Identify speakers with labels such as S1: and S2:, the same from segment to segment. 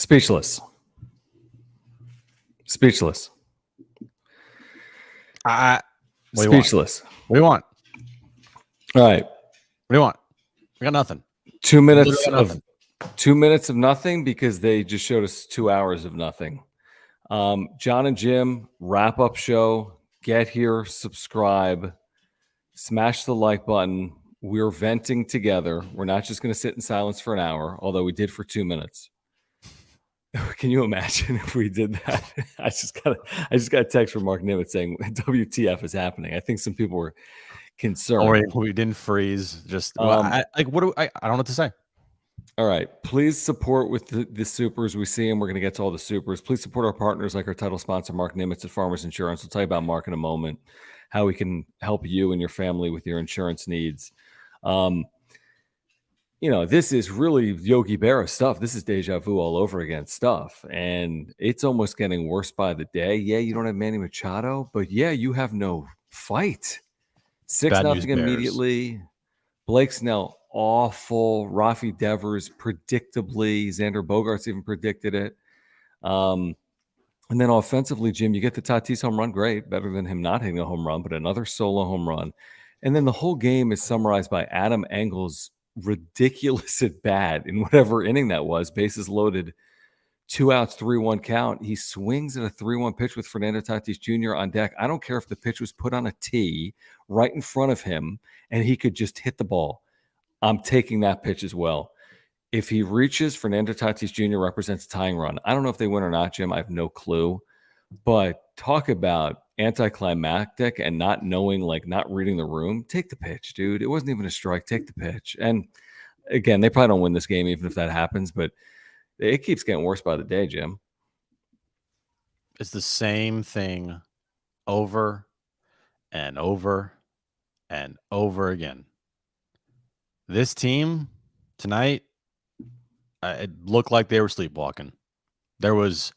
S1: Speechless. Speechless.
S2: What do you
S1: Speechless.
S2: What do you want?
S1: All right.
S2: What do you want? We got nothing.
S1: 2 minutes of 2 minutes of nothing because they just showed us 2 hours of nothing. John and Jim wrap-up show. Get here, subscribe, smash the like button. We're venting together. We're not just going to sit in silence for an hour, although we did for 2 minutes. Can you imagine if we did that? I just got a text from Mark Nimitz saying WTF is happening. I think some people were concerned.
S2: We didn't freeze. Just I don't know what to say.
S1: All right. Please support with the supers. We see them. We're going to get to all the supers. Please support our partners like our title sponsor, Mark Nimitz at Farmers Insurance. We'll tell you about Mark in a moment, how we can help you and your family with your insurance needs. This is really Yogi Berra stuff. This is deja vu all over again stuff. And it's almost getting worse by the day. Yeah, you don't have Manny Machado, but yeah, you have no fight. 6-0 immediately. Blake Snell, awful. Rafi Devers, predictably. Xander Bogaerts even predicted it. And then offensively, Jim, you get the Tatis home run. Great. Better than him not hitting a home run, but another solo home run. And then the whole game is summarized by Adam Engel's ridiculous at bat in whatever inning that was. Bases loaded, 2 outs, 3-1 count. He swings at a 3-1 pitch with Fernando Tatis Jr. on deck. I don't care if the pitch was put on a tee right in front of him and he could just hit the ball. I'm taking that pitch as well. If he reaches, Fernando Tatis Jr. represents a tying run. I don't know if they win or not, Jim. I have no clue. But talk about anticlimactic and not knowing, not reading the room. Take the pitch, dude. It wasn't even a strike. Take the pitch. And again, they probably don't win this game even if that happens, but it keeps getting worse by the day, Jim.
S2: It's the same thing over and over and over again. This team tonight, it looked like they were sleepwalking. There was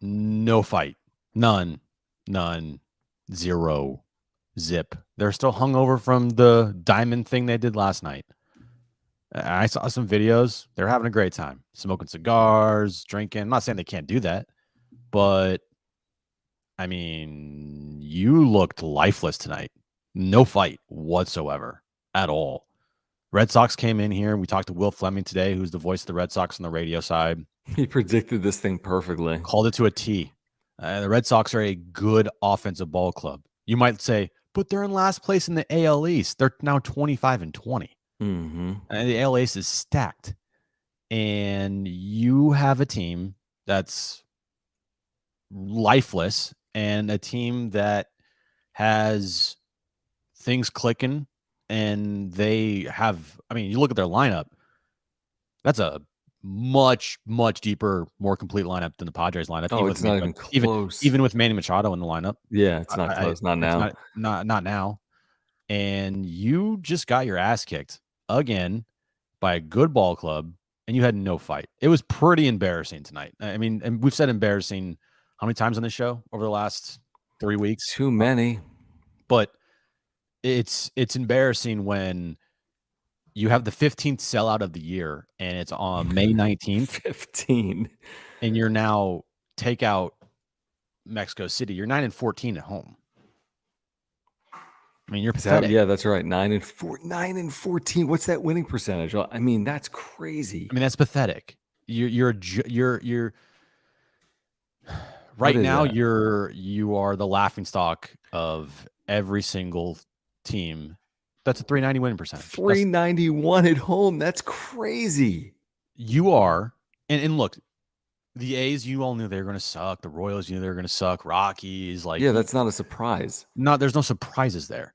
S2: no fight. None. Zero. Zip. They're still hungover from the diamond thing they did last night. I saw some videos. They're having a great time. Smoking cigars, drinking. I'm not saying they can't do that, but I mean, you looked lifeless tonight. No fight whatsoever at all. Red Sox came in here. We talked to Will Fleming today, who's the voice of the Red Sox on the radio side.
S1: He predicted this thing perfectly.
S2: Called it to a T. The Red Sox are a good offensive ball club. You might say, but they're in last place in the AL East. They're now 25-20.
S1: Mm-hmm.
S2: And the AL East is stacked. And you have a team that's lifeless and a team that has things clicking. And they have, you look at their lineup, that's a much, much deeper, more complete lineup than the Padres lineup.
S1: Oh, it's not even close.
S2: Even with Manny Machado in the lineup.
S1: Yeah, it's not close. Not now.
S2: Not now. And you just got your ass kicked again by a good ball club, and you had no fight. It was pretty embarrassing tonight. And we've said embarrassing how many times on this show over the last 3 weeks?
S1: Too many.
S2: But it's embarrassing when you have the 15th sellout of the year and it's on May 19th.
S1: 15.
S2: And you're now take out Mexico City. You're 9-14 at home. You're pathetic.
S1: Yeah, that's right. 9-14. What's that winning percentage? That's crazy.
S2: That's pathetic. You're right now. You are the laughingstock of every single team. That's a 390 winning percentage.
S1: 391 at home. That's crazy.
S2: You are, and look, the A's, you all knew they were going to suck. The Royals, you knew they were going to suck. Rockies,
S1: yeah, that's not a surprise.
S2: There's no surprises there.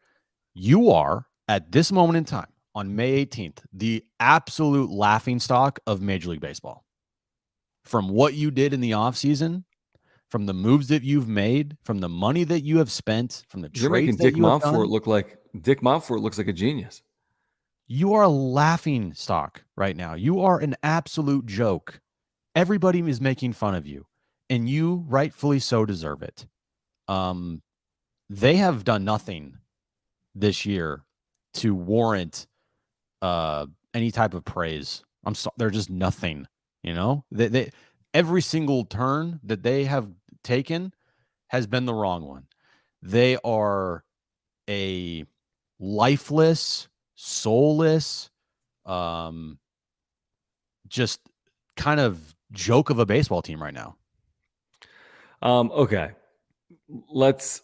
S2: You are, at this moment in time, on May 18th, the absolute laughingstock of Major League Baseball. From what you did in the offseason, from the moves that you've made, from the money that you have spent, from the trades that you have done.
S1: Dick Montfort looks like a genius.
S2: You are a laughing stock right now. You are an absolute joke. Everybody is making fun of you, and you rightfully so deserve it. They have done nothing this year to warrant any type of praise. They're just nothing. They every single turn that they have taken has been the wrong one. They are a lifeless, soulless, just kind of joke of a baseball team right now.
S1: Okay. Let's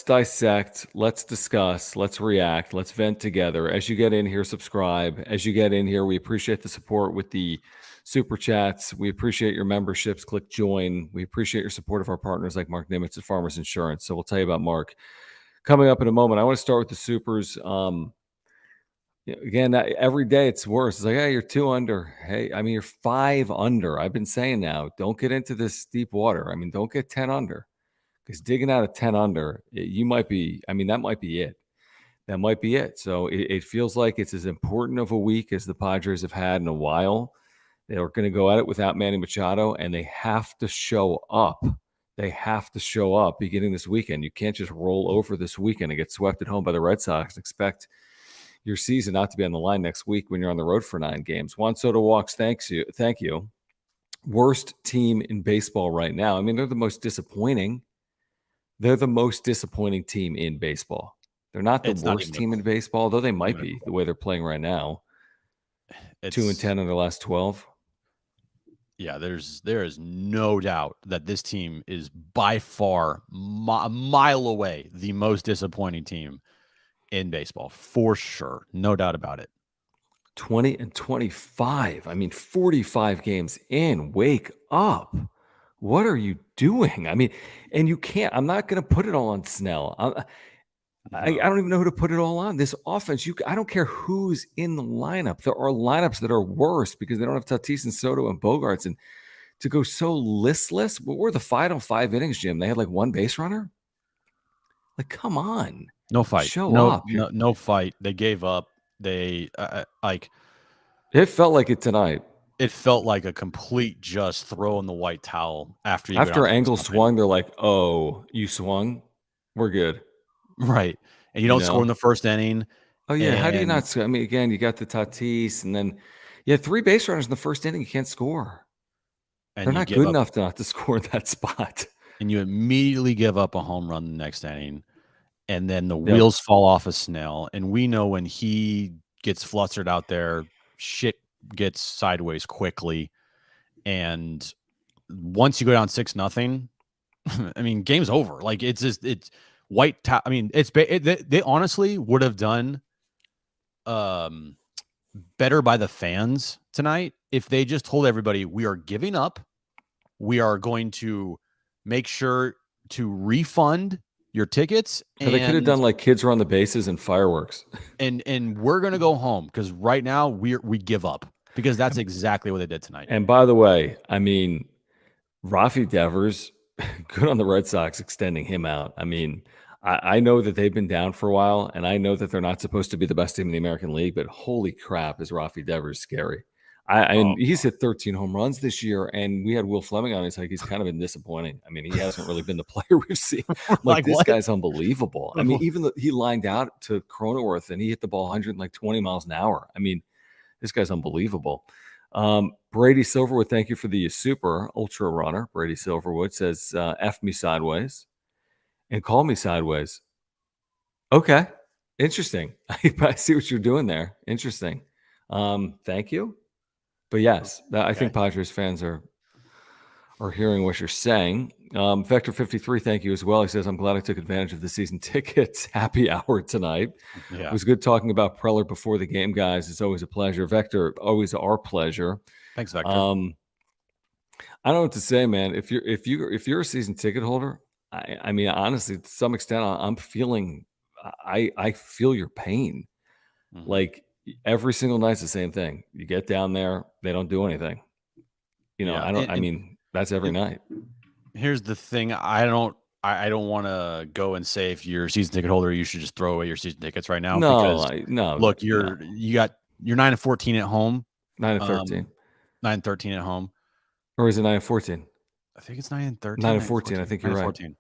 S1: dissect, let's discuss, let's react, let's vent together. As you get in here, subscribe. As you get in here, we appreciate the support with the super chats. We appreciate your memberships. Click join. We appreciate your support of our partners like Mark Nimitz at Farmers Insurance. So we'll tell you about Mark coming up in a moment. I want to start with the supers. Again, every day it's worse. It's like, hey, you're 2 under. Hey, I mean, you're 5 under. I've been saying now, don't get into this deep water. I mean, don't get 10 under. Because digging out of 10 under, you might be, I mean, that might be it. That might be it. So it feels like it's as important of a week as the Padres have had in a while. They are going to go at it without Manny Machado, and they have to show up. They have to show up beginning this weekend. You can't just roll over this weekend and get swept at home by the Red Sox and expect your season not to be on the line next week when you're on the road for 9 games. Juan Soto walks. Thank you. Worst team in baseball right now. I mean, they're the most disappointing. They're the most disappointing team in baseball. They're not the worst team in baseball, though they might be the way they're playing right now. 2-10 in their last 12.
S2: Yeah, there is no doubt that this team is by far a mile away the most disappointing team in baseball, for sure. No doubt about it.
S1: 20-25. I mean, 45 games in. Wake up. What are you doing? I mean, and you can't. I'm not going to put it all on Snell. I don't even know who to put it all on. This offense, I don't care who's in the lineup. There are lineups that are worse because they don't have Tatis and Soto and Bogarts. And to go so listless, what were the final 5 innings, Jim? They had like 1 base runner? Like, come on.
S2: No fight.
S1: Show up.
S2: No fight. They gave up. They
S1: It felt like it tonight.
S2: It felt like a complete just throw in the white towel after
S1: Angle swung. They're like, "Oh, you swung? We're good."
S2: Right. And you don't score in the first inning.
S1: Oh, yeah. How do you not score? I mean, again, you got the Tatis, and then you had 3 base runners in the first inning. You can't score. And they're not good enough not to score in that spot.
S2: And you immediately give up a home run the next inning, and then the wheels fall off of Snell. And we know when he gets flustered out there, shit gets sideways quickly. And once you go down 6-0, I mean, game's over. Like, it's white. I mean, they honestly would have done better by the fans tonight if they just told everybody, we are giving up. We are going to make sure to refund your tickets.
S1: And they could have done like kids are on the bases and fireworks.
S2: And we're going to go home because right now we give up, because that's exactly what they did tonight.
S1: And by the way, I mean, Rafi Devers, good on the Red Sox extending him out. I mean, I know that they've been down for a while, and I know that they're not supposed to be the best team in the American League, but holy crap, is Rafi Devers scary. He's hit 13 home runs this year, and we had Will Fleming on. He's like, he's kind of been disappointing. I mean, he hasn't really been the player we've seen. Like this guy's unbelievable. I mean, even he lined out to Cronenworth, and he hit the ball 120 miles an hour. I mean, this guy's unbelievable. Brady Silverwood, thank you for the super ultra runner. Brady Silverwood says, F me sideways and call me sideways. Okay. Interesting. I see what you're doing there. Interesting. Thank you. But yes, I think Padres fans are hearing what you're saying. Vector 53, thank you as well. He says, I'm glad I took advantage of the season tickets happy hour tonight. Yeah. It was good talking about Preller before the game, guys. It's always a pleasure. Vector, always our pleasure.
S2: Thanks, Vector.
S1: I don't know what to say, man. If you're a season ticket holder, I mean, honestly, to some extent, I'm feeling, I feel your pain. Mm-hmm. Like every single night's the same thing. You get down there, they don't do anything. I mean, that's every night.
S2: Here's the thing. I don't want to go and say if you're a season ticket holder, you should just throw away your season tickets right now.
S1: No.
S2: Look, you're 9-14 at home.
S1: 9-13.
S2: 9-13 at home.
S1: Or is it 9-14?
S2: I think it's 9-13.
S1: 9-14. I think you're right.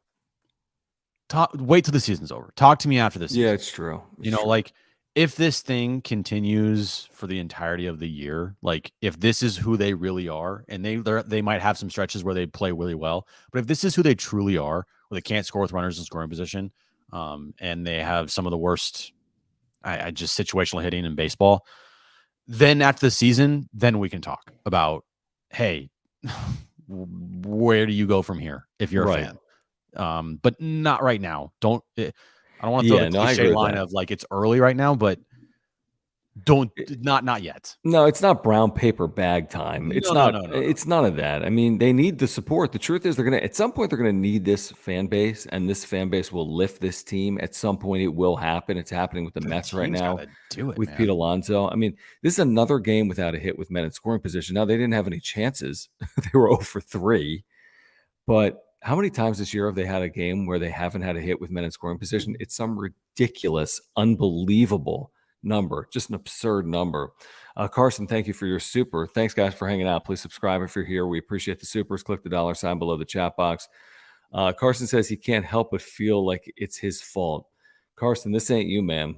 S2: Wait till the season's over. Talk to me after this season.
S1: Yeah, it's true.
S2: Like if this thing continues for the entirety of the year, like if this is who they really are, and they might have some stretches where they play really well, but if this is who they truly are, where they can't score with runners in scoring position, and they have some of the worst, I just situational hitting in baseball, then after the season, then we can talk about, hey, where do you go from here if you're a
S1: Right.
S2: fan? But not right now. I don't want to throw the
S1: Yeah, no, I
S2: cliche
S1: agree with
S2: line
S1: that.
S2: of like it's early right now, but not yet.
S1: No, it's not brown paper bag time. It's
S2: No, no,
S1: not
S2: no, no, no.
S1: it's none of that. I mean, they need the support. The truth is at some point they're gonna need this fan base, and this fan base will lift this team. At some point, it will happen. It's happening with the
S2: The
S1: Mets right
S2: team's
S1: now
S2: gotta do it,
S1: with Pete
S2: man.
S1: Alonso. I mean, this is another game without a hit with men in scoring position. Now, they didn't have any chances. They were 0 for 3. But how many times this year have they had a game where they haven't had a hit with men in scoring position? It's some ridiculous, unbelievable number, just an absurd number. Carson, thank you for your super. Thanks, guys, for hanging out. Please subscribe if you're here. We appreciate the supers. Click the $ below the chat box. Carson says he can't help but feel like it's his fault. Carson, this ain't you, man.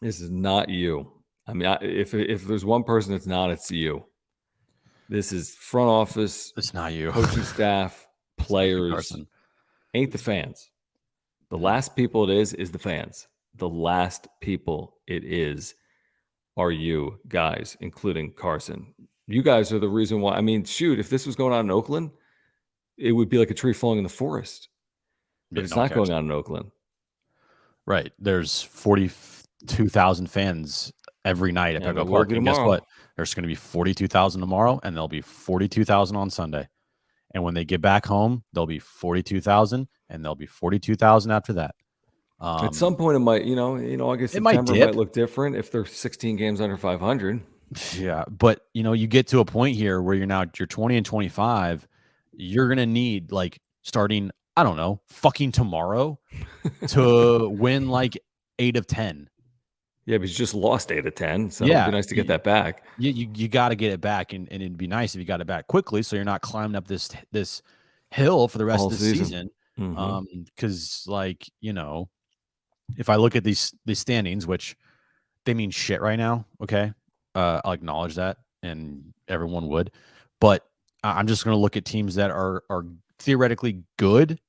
S1: This is not you. I mean, if there's one person that's not, it's you. This is front office,
S2: It's not you.
S1: coaching staff, players,
S2: Carson.
S1: ain't the fans. The last people it is the fans. The last people it is are you guys, including Carson. You guys are the reason why. I mean, shoot, if this was going on in Oakland, it would be like a tree falling in the forest. But
S2: Yeah,
S1: it's
S2: no one
S1: not
S2: cares.
S1: going on in Oakland.
S2: Right. There's 42,000 fans every night at
S1: And there
S2: Petco
S1: will
S2: Park.
S1: be
S2: And guess
S1: tomorrow.
S2: what? There's going to be 42,000 tomorrow, and there'll be 42,000 on Sunday. And when they get back home, there'll be 42,000, and there'll be 42,000 after that.
S1: At some point, it might, August,
S2: It might
S1: September might
S2: dip.
S1: look different if they're 16 games under 500.
S2: Yeah, but you get to a point here where you're 20 and 25. You're gonna need like starting, I don't know, fucking tomorrow to win like 8 of 10.
S1: Yeah, but you just lost 8 of 10, so it'd be
S2: Yeah,
S1: nice to get that back.
S2: you got to get it back, and it'd be nice if you got it back quickly, so you're not climbing up this hill for the rest
S1: All
S2: of the
S1: season.
S2: season.
S1: Mhm.
S2: Because if I look at these standings, which they mean shit right now, okay, I'll acknowledge that, and everyone would, but I'm just going to look at teams that are theoretically good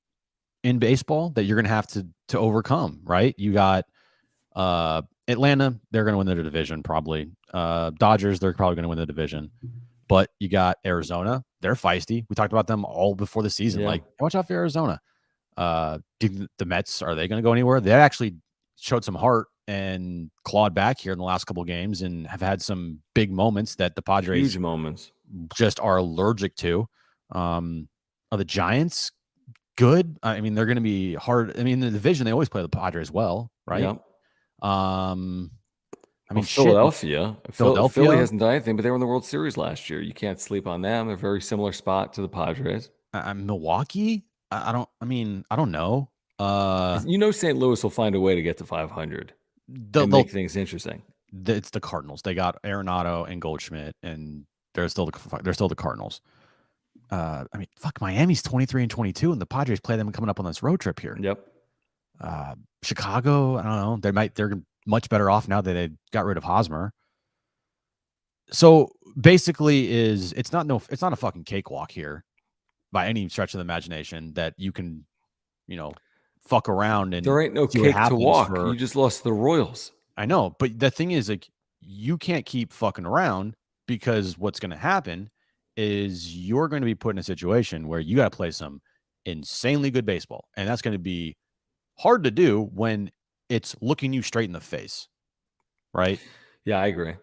S2: in baseball that you're going to have to overcome. Right? You got Atlanta, they're going to win their division probably. Dodgers, they're probably going to win the division. But you got Arizona, they're feisty. We talked about them all before the season.
S1: Yeah.
S2: Like, watch out for Arizona. The Mets, are they going to go anywhere? They actually showed some heart and clawed back here in the last couple of games and have had some big moments that the Padres
S1: Huge moments.
S2: just are allergic to. Are the Giants good? I mean, they're going to be hard. I mean, in the division, they always play the Padres well, right?
S1: Yeah.
S2: I mean,
S1: Philadelphia.
S2: Philadelphia.
S1: Philly hasn't done anything, but they were in the World Series last year. You can't sleep on them. They're a very similar spot to the Padres.
S2: Milwaukee. I don't know.
S1: St. Louis will find a way to get to 500 and make things interesting.
S2: It's the Cardinals. They got Arenado and Goldschmidt, and they're still the Cardinals. I mean, fuck, Miami's 23 and 22, and the Padres play them coming up on this road trip here.
S1: Yep.
S2: Chicago, I don't know. They're much better off now that they got rid of Hosmer. So basically, it's not a fucking cakewalk here by any stretch of the imagination that you can, fuck around and
S1: there ain't no cake to walk. You just lost the Royals.
S2: I know, but the thing is, like, you can't keep fucking around, because what's going to happen is you're going to be put in a situation where you got to play some insanely good baseball, and that's going to be hard to do when it's looking you straight in the face, right?
S1: Yeah, I agree.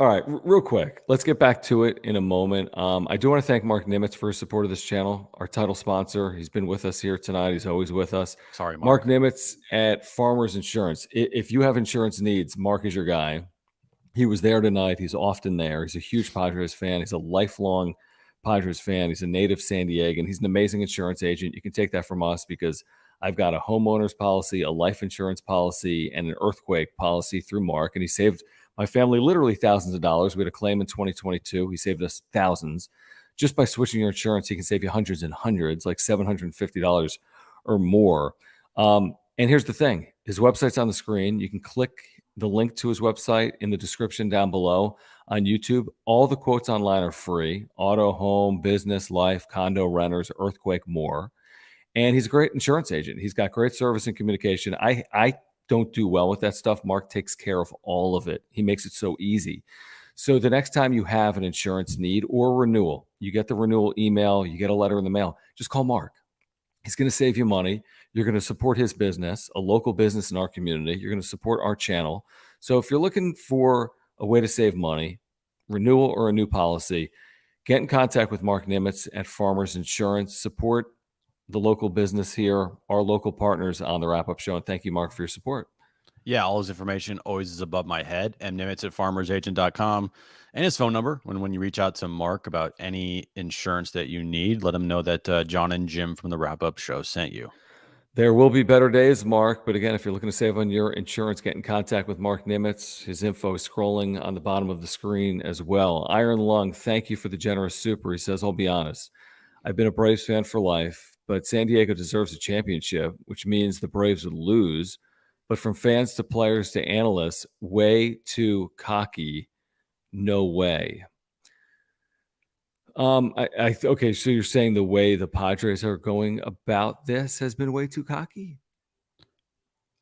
S1: All right, real quick, let's get back to it in a moment. I do want to thank Mark Nimitz for his support of this channel, our title sponsor. He's been with us here tonight. He's always with us.
S2: Sorry, Mark.
S1: Nimitz at Farmers Insurance. If you have insurance needs, Mark is your guy. He was there tonight. He's often there. He's a huge Padres fan. He's a lifelong Padres fan. He's a native San Diegan. He's an amazing insurance agent. You can take that from us because I've got a homeowner's policy, a life insurance policy, and an earthquake policy through Mark. And he saved my family literally thousands of dollars. We had a claim in 2022. He saved us thousands. Just by switching your insurance, he can save you hundreds and hundreds, like $750 or more. And here's the thing. His website's on the screen. You can click the link to his website in the description down below on YouTube. All the quotes online are free: auto, home, business, life, condo, renters, earthquake, more. And he's a great insurance agent. He's got great service and communication. I don't do well with that stuff. Mark takes care of all of it. He makes it so easy. So the next time you have an insurance need or renewal, you get the renewal email, you get a letter in the mail, just call Mark. He's going to save you money. You're going to support his business, a local business in our community. You're going to support our channel. So if you're looking for a way to save money, renewal or a new policy, get in contact with Mark Nimitz at Farmers Insurance. Support the local business here, our local partners on the Wrap Up Show. And thank you, Mark, for your support.
S2: Yeah, all his information always is above my head. Nimitz at farmersagent.com. And his phone number. When you reach out to Mark about any insurance that you need, let him know that John and Jim from the Wrap Up Show sent you.
S1: There will be better days, Mark. But again, if you're looking to save on your insurance, get in contact with Mark Nimitz. His info is scrolling on the bottom of the screen as well. Iron Lung, thank you for the generous super. He says, I'll be honest. I've been a Braves fan for life, but San Diego deserves a championship, which means the Braves would lose. But from fans to players to analysts, way too cocky. No way. Okay, so you're saying the way the Padres are going about this has been way too cocky?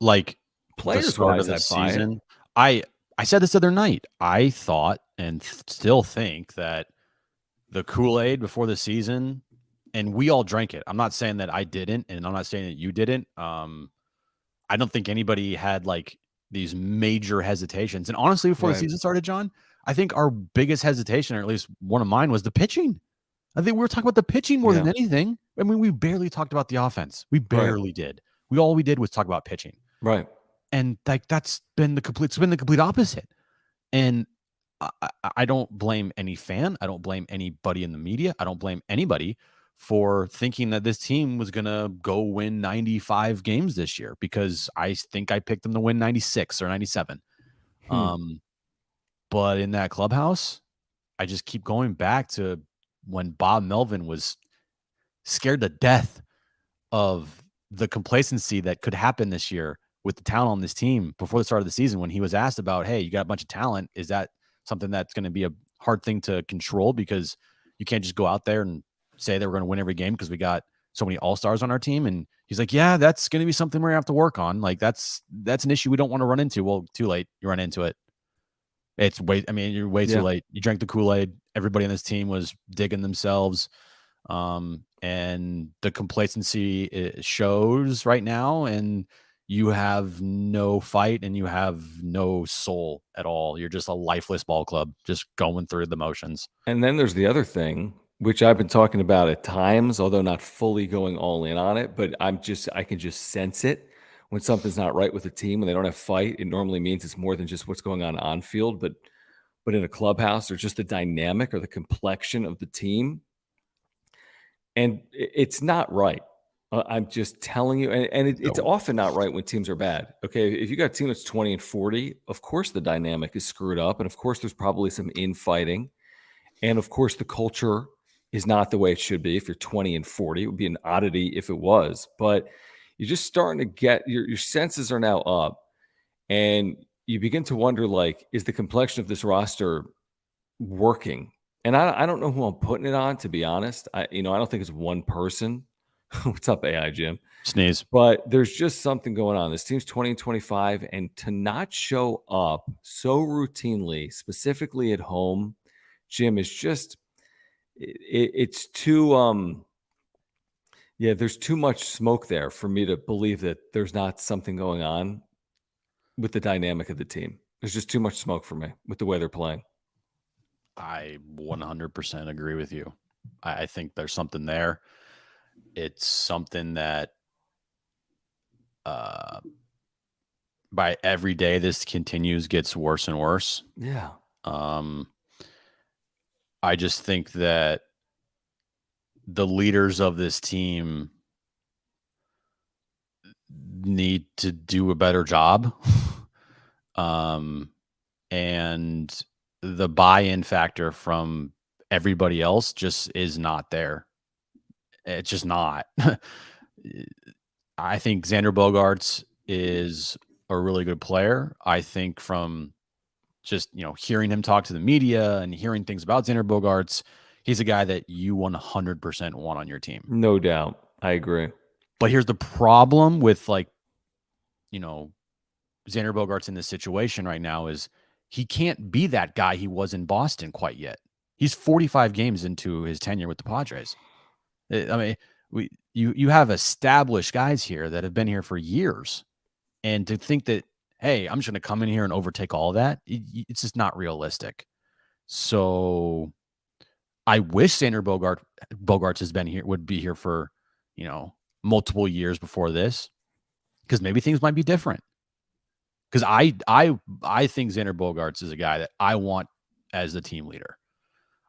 S2: Like
S1: Players
S2: the start
S1: wise,
S2: of the
S1: I buy it.
S2: season. I said this the other night. I thought and still think that the Kool-Aid before the season, and we all drank it. I'm not saying that I didn't, and I'm not saying that you didn't. I don't think anybody had like these major hesitations. And honestly, before the season started, John, I think our biggest hesitation, or at least one of mine, was the pitching. I think we were talking about the pitching more than anything. I mean, we barely talked about the offense. We barely did. All we did was talk about pitching.
S1: Right.
S2: And like it's been the complete opposite. And I don't blame any fan. I don't blame anybody in the media. I don't blame anybody for thinking that this team was going to go win 95 games this year, because I think I picked them to win 96 or 97. But in that clubhouse, I just keep going back to when Bob Melvin was scared to death of the complacency that could happen this year with the talent on this team before the start of the season, when he was asked about, hey, you got a bunch of talent. Is that something that's going to be a hard thing to control? Because you can't just go out there and say that we're going to win every game because we got so many all-stars on our team. And he's like, yeah, that's going to be something we're going to have to work on. Like that's an issue we don't want to run into. Well, too late. You run into it. You're way too late. You drank the Kool-Aid. Everybody on this team was digging themselves. And the complacency shows right now, and you have no fight and you have no soul at all. You're just a lifeless ball club, just going through the motions.
S1: And then there's the other thing, which I've been talking about at times, although not fully going all in on it, but I can just sense it when something's not right with the team, when they don't have fight. It normally means it's more than just what's going on field, but in a clubhouse, or just the dynamic or the complexion of the team. And it's not right. I'm just telling you, and it's often not right when teams are bad. Okay, if you got a team that's 20-40, of course the dynamic is screwed up, and of course there's probably some infighting, and of course the culture is not the way it should be. If you're 20-40, it would be an oddity if it was. But you're just starting to get your senses are now up, and you begin to wonder, like, is the complexion of this roster working? And I don't know who I'm putting it on, to be honest. I don't think it's one person. What's up, AI Jim?
S2: Sneeze.
S1: But there's just something going on. This team's 20-25, and to not show up so routinely, specifically at home, Jim, is just it's too there's too much smoke there for me to believe that there's not something going on with the dynamic of the team. There's just too much smoke for me with the way they're playing.
S2: I 100% agree with you. I think there's something there. It's something that by every day this continues gets worse and worse.
S1: Yeah.
S2: I just think that the leaders of this team need to do a better job. And the buy-in factor from everybody else just is not there. It's just not. I think Xander Bogaerts is a really good player. I think from just, hearing him talk to the media and hearing things about Xander Bogaerts, he's a guy that you 100% want on your team.
S1: No doubt. I agree.
S2: But here's the problem with Xander Bogaerts in this situation right now is he can't be that guy he was in Boston quite yet. He's 45 games into his tenure with the Padres. I mean, you have established guys here that have been here for years, and to think that, hey, I'm just going to come in here and overtake all of that, it's just not realistic. So I wish Xander Bogaerts has been here, would be here for multiple years before this, because maybe things might be different. Because I think Xander Bogaerts is a guy that I want as the team leader.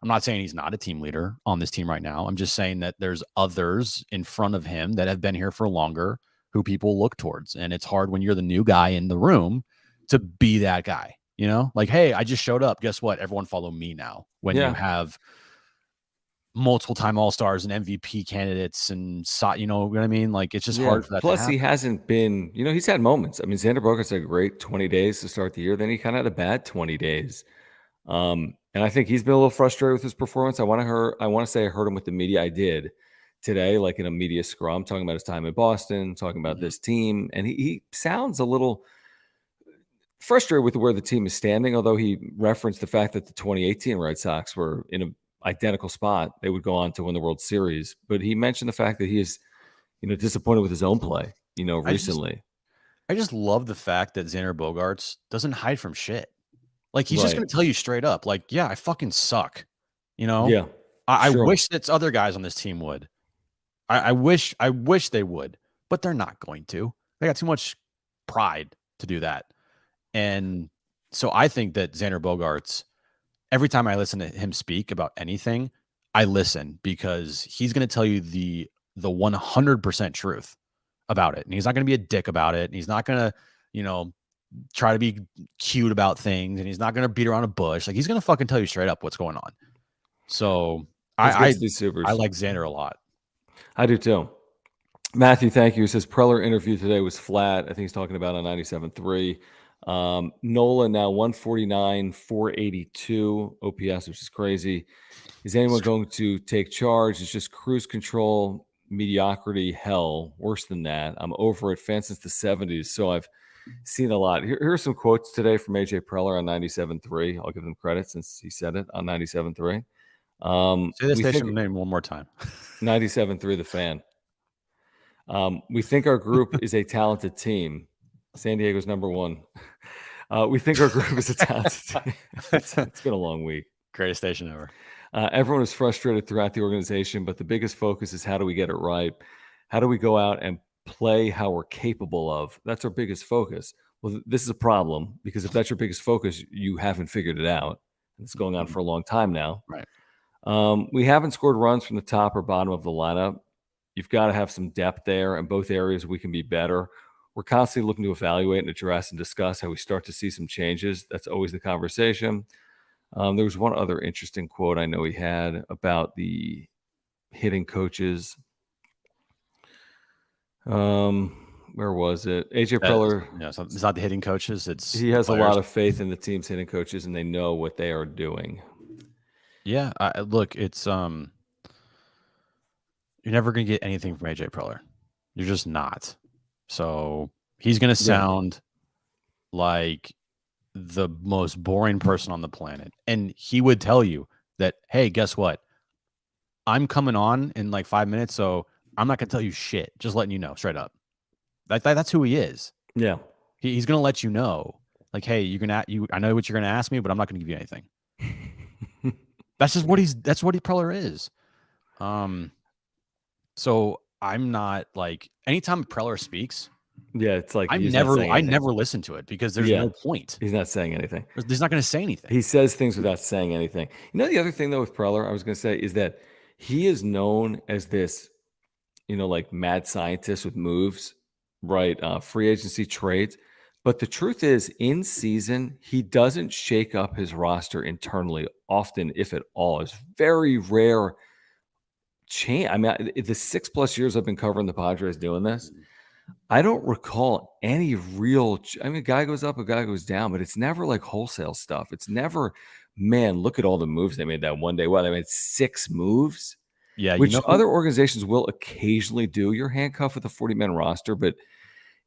S2: I'm not saying he's not a team leader on this team right now. I'm just saying that there's others in front of him that have been here for longer who people look towards. And it's hard when you're the new guy in the room to be that guy, like, hey, I just showed up. Guess what? Everyone follow me now. When you have multiple time All-Stars and MVP candidates and you know what I mean? Like, it's just hard for that
S1: Plus,
S2: to happen.
S1: he hasn't been, he's had moments. I mean, Xander Bogaerts had a great 20 days to start the year. Then he kind of had a bad 20 days. And I think he's been a little frustrated with his performance. I want to say I heard him with the media. I did today, like in a media scrum, talking about his time in Boston, talking about this team. And he sounds a little frustrated with where the team is standing, although he referenced the fact that the 2018 Red Sox were in an identical spot. They would go on to win the World Series. But he mentioned the fact that he is, disappointed with his own play, recently.
S2: I just love the fact that Xander Bogaerts doesn't hide from shit. Like, he's just
S1: Right.
S2: going to tell you straight up, like, yeah, I fucking suck.
S1: Yeah.
S2: I wish that other guys on this team would. I wish they would, but they're not going to. They got too much pride to do that. And so I think that Xander Bogaerts, every time I listen to him speak about anything, I listen, because he's going to tell you the 100% truth about it. And he's not going to be a dick about it. And he's not going to, try to be cute about things. And he's not going to beat around a bush. Like, he's going to fucking tell you straight up what's going on. So I like Xander a lot.
S1: I do too. Matthew, thank you. He says Preller interview today was flat. I think he's talking about on 97.3. Nola now 149, 482 OPS, which is crazy. Is anyone going to take charge? It's just cruise control, mediocrity, hell. Worse than that. I'm over it. Fan since the 70s. So I've seen a lot. Here are some quotes today from AJ Preller on 97.3. I'll give him credit since he said it on 97.3.
S2: Say the station name one more time.
S1: 97.3 The Fan. We think our group is a talented team. San Diego's number one. We think our group is a talented team. It's been a long week.
S2: Greatest station ever.
S1: Everyone is frustrated throughout the organization, but the biggest focus is how do we get it right? How do we go out and play how we're capable of? That's our biggest focus. Well, this is a problem, because if that's your biggest focus, you haven't figured it out. It's going on for a long time now.
S2: Right.
S1: We haven't scored runs from the top or bottom of the lineup. You've got to have some depth there. In both areas, we can be better. We're constantly looking to evaluate and address and discuss how we start to see some changes. That's always the conversation. There was one other interesting quote I know he had about the hitting coaches. Where was it? AJ Preller.
S2: Yeah, so it's not the hitting coaches.
S1: He has a lot of faith in the team's hitting coaches, and they know what they are doing.
S2: Yeah, look, it's you're never going to get anything from AJ Preller. You're just not. So he's going to sound like the most boring person on the planet. And he would tell you that, hey, guess what? I'm coming on in like 5 minutes, so I'm not going to tell you shit. Just letting you know straight up. That's who he is.
S1: Yeah.
S2: He's going to let you know, like, hey, I know what you're going to ask me, but I'm not going to give you anything. That's what Preller is. So I'm not like, anytime Preller speaks,
S1: it's like
S2: I never listen to it, because there's no point.
S1: He's not saying anything.
S2: He's not going to say anything.
S1: He says things without saying anything. The other thing though with Preller, I was going to say, is that he is known as this, like mad scientist with moves, right? Free agency trades. But the truth is, in season, he doesn't shake up his roster internally often, if at all. It's very rare change. I mean, the 6+ years I've been covering the Padres doing this, I don't recall any real. I mean, a guy goes up, a guy goes down, but it's never like wholesale stuff. It's never, man, look at all the moves they made that one day. Well, they made 6 moves,
S2: Yeah, you
S1: which
S2: know who?
S1: other organizations will occasionally do. You're handcuffed with a 40-man roster, but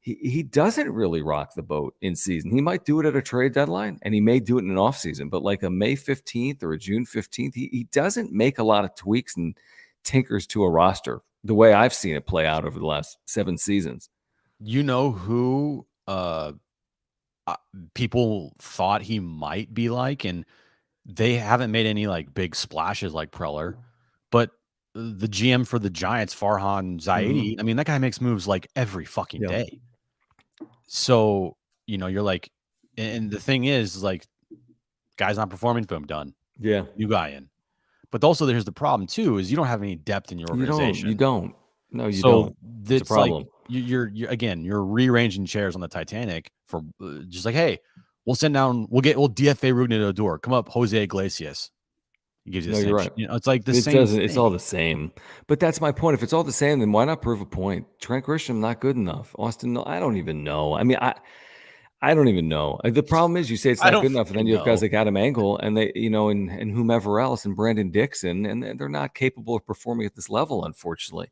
S1: he doesn't really rock the boat in season. He might do it at a trade deadline, and he may do it in an offseason, but like a May 15th or a June 15th, he doesn't make a lot of tweaks and tinkers to a roster the way I've seen it play out over the last 7 seasons.
S2: You know who? People thought he might be like, and they haven't made any like big splashes like Preller, but the GM for the Giants, Farhan Zaidi, I mean, that guy makes moves like every fucking
S1: Yeah.
S2: day. So, you're like, and the thing is like, guy's not performing, boom, done.
S1: Yeah.
S2: New guy in. But also, there's the problem too, is you don't have any depth in your
S1: You don't. You
S2: organization.
S1: don't. No, you
S2: So
S1: don't. It's a
S2: it's like
S1: problem.
S2: you're again, you're rearranging chairs on the Titanic for just like, hey, we'll DFA Rugnet Odor. Come up, Jose Iglesias. He gives you the
S1: No, you're
S2: same.
S1: right.
S2: It's like the
S1: It
S2: same
S1: doesn't. It's all
S2: thing.
S1: the same. But that's my point. If it's all the same, then why not prove a point? Trent Grisham not good enough. Austin, no, I don't even know. I mean, I don't even know. The problem is you say it's
S2: I
S1: not
S2: don't
S1: good enough, and then
S2: fucking
S1: you have guys
S2: know.
S1: like Adam Engel and they, and whomever else, and Brandon Dixon, and they're not capable of performing at this level, unfortunately.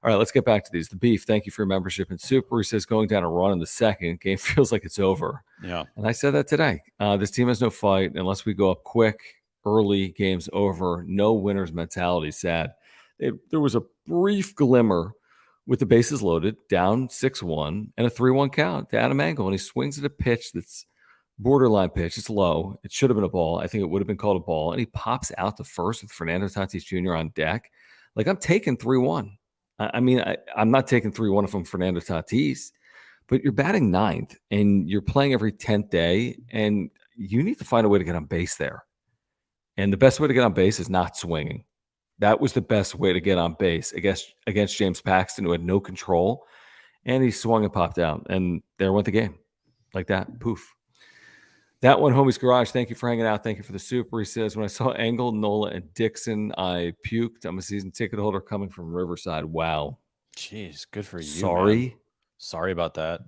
S1: All right, let's get back to these. The Beef, thank you for your membership in Super. He says going down a run in the second game feels like it's over.
S2: Yeah.
S1: And I said that today. This team has no fight unless we go up quick, early, games over. No winner's mentality. Sad. There was a brief glimmer with the bases loaded, down 6-1, and a 3-1 count to Adam Engel. And he swings at a pitch that's borderline pitch. It's low. It should have been a ball. I think it would have been called a ball. And he pops out to first with Fernando Tatis Jr. on deck. Like, I'm taking 3-1. I mean, I'm not taking 3-1 from Fernando Tatis, but you're batting ninth and you're playing every 10th day, and you need to find a way to get on base there. And the best way to get on base is not swinging. That was the best way to get on base against James Paxton, who had no control, and he swung and popped out, and there went the game, like that. Poof. That one, Homie's Garage. Thank you for hanging out. Thank you for the super. He says, when I saw Engel, Nola, and Dixon, I puked. I'm a season ticket holder coming from Riverside. Wow.
S2: Jeez, good for you, man.
S1: Sorry,
S2: Sorry about that.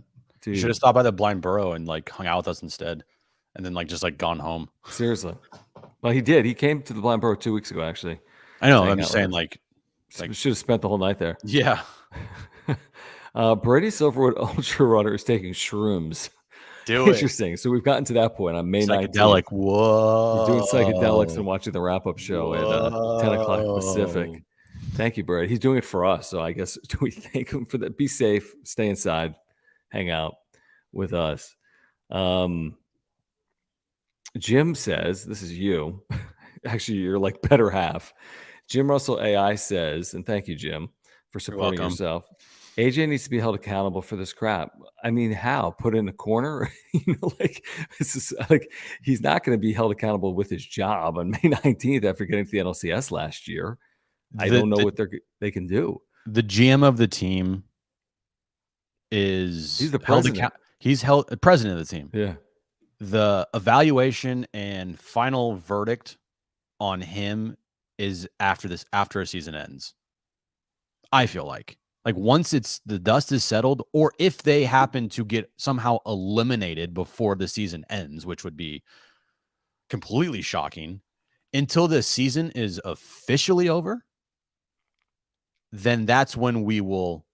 S2: You should have
S1: dude.
S2: stopped by the Blind Burrow and like hung out with us instead, and then like just like gone home.
S1: Seriously. Well, he did. He came to the Blind Burrow 2 weeks ago, actually.
S2: I know.
S1: To
S2: I'm
S1: hang
S2: just
S1: out with
S2: saying,
S1: us.
S2: like,
S1: Should have spent the whole night there.
S2: yeah.
S1: Brady Silverwood Ultra Runner is taking shrooms.
S2: Do it.
S1: Interesting. So we've gotten to that point on May 19th.
S2: Psychedelic. Whoa.
S1: We're doing psychedelics and watching the wrap-up show at 10 o'clock Pacific.
S2: Whoa.
S1: Thank you, Brady. He's doing it for us. So I guess, do we thank him for that? Be safe. Stay inside. Hang out with us. Jim says, this is you. Actually, you're like better half. Jim Russell AI says, and thank you, Jim, for supporting
S2: welcome.
S1: yourself. AJ needs to be held accountable for this crap. I mean, how? Put in a corner? This is like, he's not going to be held accountable with his job on May 19th after getting to the NLCS last year. I don't know what they can do.
S2: The GM of the team is
S1: He's the president.
S2: He's held president of the team.
S1: Yeah.
S2: The evaluation and final verdict on him is after a season ends. I feel like once the dust is settled, or if they happen to get somehow eliminated before the season ends, which would be completely shocking, until the season is officially over, then that's when we will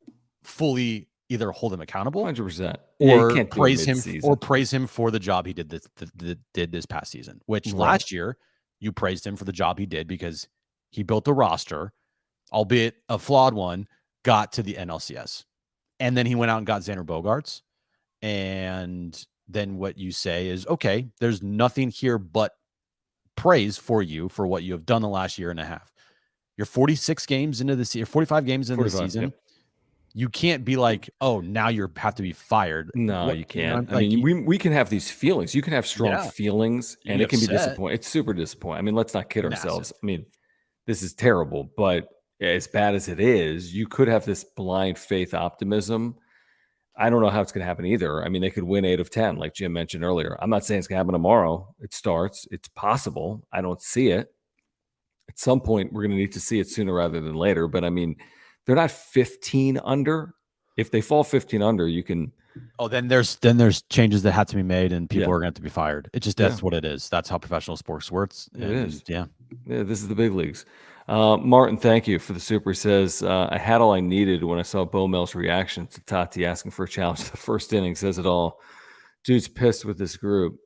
S2: fully either hold him accountable
S1: 100%.
S2: or
S1: can't
S2: praise him for the job he did this past season, which last year you praised him for the job he did because he built a roster, albeit a flawed one, got to the NLCS. And then he went out and got Xander Bogaerts. And then what you say is, okay, there's nothing here but praise for you for what you have done the last year and a half. You're 46 games into the season, 45 games into the season. Yep. You can't be like, oh, now you have to be fired.
S1: No, you can't. I mean, we can have these feelings. You can have strong feelings, and it can be disappointing. It's super disappointing. I mean, let's not kid ourselves. I mean, this is terrible, but as bad as it is, you could have this blind faith optimism. I don't know how it's going to happen either. I mean, they could win 8 of 10, like Jim mentioned earlier. I'm not saying it's going to happen tomorrow. It starts. It's possible. I don't see it. At some point, we're going to need to see it sooner rather than later. But I mean, they're not 15 under. if they fall 15 under, you can.
S2: Oh, then there's changes that have to be made, and people
S1: Yeah.
S2: are going to have to be fired. It just
S1: Yeah.
S2: that's what it is. That's how professional sports works.
S1: It
S2: And
S1: is.
S2: yeah,
S1: Yeah, this is the big leagues. Martin, thank you for the super. He says, I had all I needed when I saw Bo Mel's reaction to Tati asking for a challenge the first inning. Says it all. Dude's pissed with this group,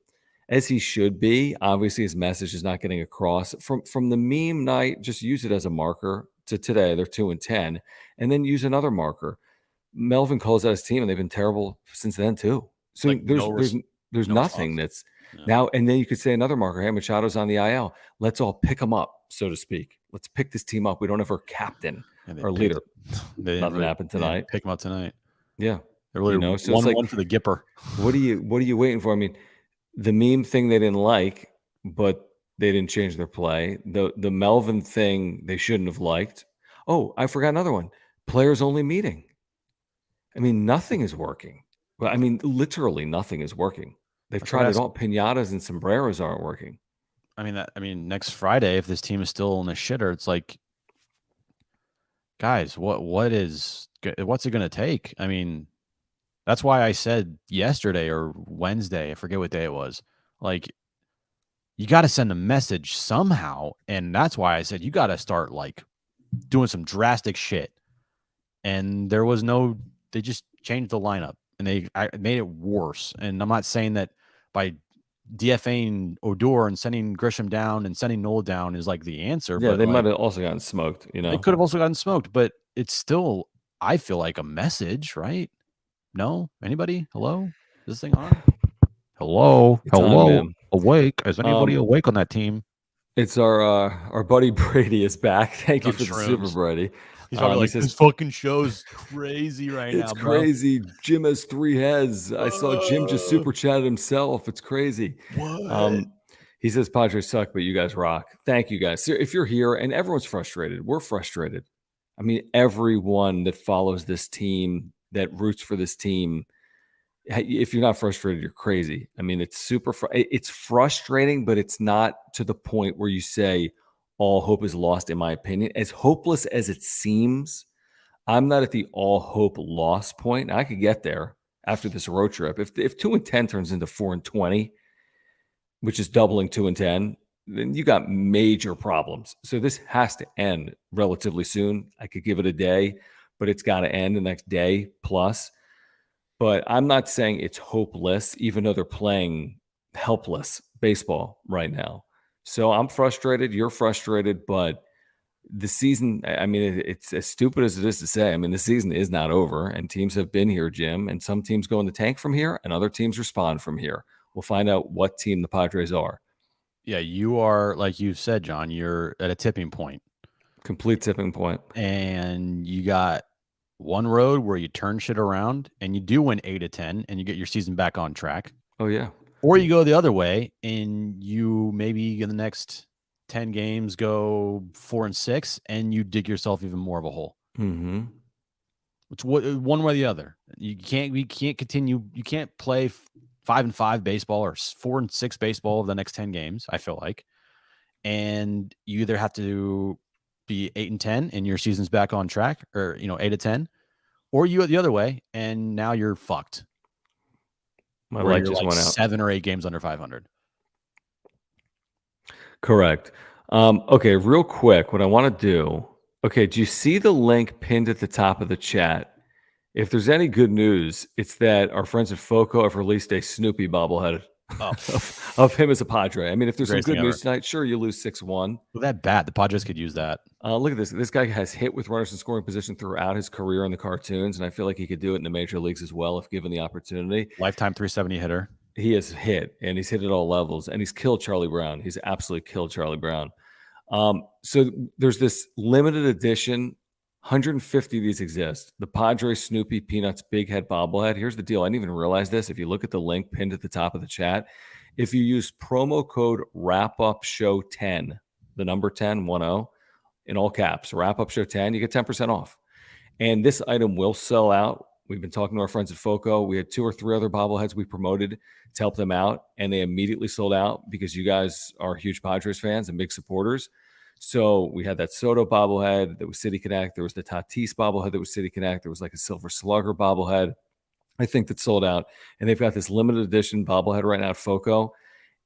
S1: as he should be. Obviously, his message is not getting across. From the meme night, just use it as a marker to today. They're 2-10, and then use another marker. Melvin calls out his team, and they've been terrible since then too. So
S2: like
S1: there's
S2: no
S1: nothing
S2: response.
S1: that's
S2: Yeah.
S1: now. And then you could say another marker. Hey, Machado's on the IL. Let's all pick him up, so to speak. Let's pick this team up. We don't have our captain or leader. Nothing happened tonight.
S2: Pick him up tonight.
S1: Yeah,
S2: They're really
S1: so it's like
S2: 1-1 for the Gipper.
S1: what are you waiting for? I mean, the meme thing they didn't like, but they didn't change their play. The Melvin thing they shouldn't have liked. Oh, I forgot another one. Players only meeting. I mean, nothing is working. Well, I mean, literally nothing is working. They've
S2: That's what I
S1: tried it
S2: asked-
S1: all. Pinatas and sombreros aren't working.
S2: I mean, next Friday, if this team is still in the shitter, it's like, guys, what's it going to take? I mean, that's why I said yesterday or Wednesday, I forget what day it was. Like, you got to send a message somehow, and that's why I said you got to start like doing some drastic shit. And there was no. They just changed the lineup, and they made it worse. And I'm not saying that by DFAing Odor and sending Grisham down and sending Nola down is like the answer.
S1: Yeah,
S2: but
S1: they
S2: like,
S1: might have also gotten smoked.
S2: they could have also gotten smoked, but it's still, I feel like, a message, right? No? Anybody? Hello? Is this thing on? Hello?
S1: It's on, man.
S2: Awake? Is anybody awake on that team?
S1: It's our buddy Brady is back. Thank you for the super, Brady.
S2: He's probably like, this fucking show's crazy right now,
S1: It's
S2: bro.
S1: crazy. Jim has 3 heads. I saw Jim just super chatted himself. It's crazy.
S2: What?
S1: He says Padres suck, but you guys rock. Thank you guys. If you're here, and everyone's frustrated, we're frustrated. I mean, everyone that follows this team, that roots for this team, if you're not frustrated, you're crazy. I mean, it's it's frustrating, but it's not to the point where you say all hope is lost, in my opinion. As hopeless as it seems, I'm not at the all hope loss point. I could get there after this road trip. If 2-10 turns into 4-20, which is doubling 2-10, then you got major problems. So this has to end relatively soon. I could give it a day, but it's got to end the next day plus. But I'm not saying it's hopeless, even though they're playing helpless baseball right now. So I'm frustrated. You're frustrated, but the season, I mean, it's as stupid as it is to say. I mean, the season is not over, and teams have been here, Jim, and some teams go in the tank from here, and other teams respond from here. We'll find out what team the Padres are.
S2: Yeah, you are, like you said, John, you're at a tipping point.
S1: Complete tipping point.
S2: And you got one road where you turn shit around and you do win 8-10 and you get your season back on track.
S1: Oh, yeah.
S2: Or you go the other way and you maybe in the next 10 games go 4-6 and you dig yourself even more of a hole.
S1: Mm-hmm.
S2: It's one way or the other. You can't continue. You can't play 5-5 baseball or 4-6 baseball over the next 10 games, I feel like. And you either have to be 8-10 and your season's back on track, or 8-10, or you the other way and now you're fucked.
S1: My light just
S2: like
S1: went out.
S2: 7 or 8 games under 500.
S1: Correct. Okay, real quick, what I want to do. Okay, do you see the link pinned at the top of the chat? If there's any good news, it's that our friends at Foco have released a Snoopy bobblehead of him as a Padre. I mean, if there's some good news tonight, sure, you lose 6-1.
S2: Well, that bat, the Padres could use that.
S1: Look at this. This guy has hit with runners in scoring position throughout his career in the cartoons, and I feel like he could do it in the major leagues as well if given the opportunity.
S2: Lifetime 370 hitter.
S1: He has hit, and he's hit at all levels, and he's killed Charlie Brown. He's absolutely killed Charlie Brown. So there's this limited edition, 150 of these exist. The Padres Snoopy Peanuts Big Head bobblehead. Here's the deal. I didn't even realize this. If you look at the link pinned at the top of the chat, if you use promo code WrapUpShow10, the number 10, 10, in all caps, WrapUpShow10, you get 10% off. And this item will sell out. We've been talking to our friends at Foco. We had 2 or 3 other bobbleheads we promoted to help them out, and they immediately sold out because you guys are huge Padres fans and big supporters. So we had that Soto bobblehead that was City Connect. There was the Tatis bobblehead that was City Connect. There was like a Silver Slugger bobblehead, I think, that sold out. And they've got this limited edition bobblehead right now at Foco,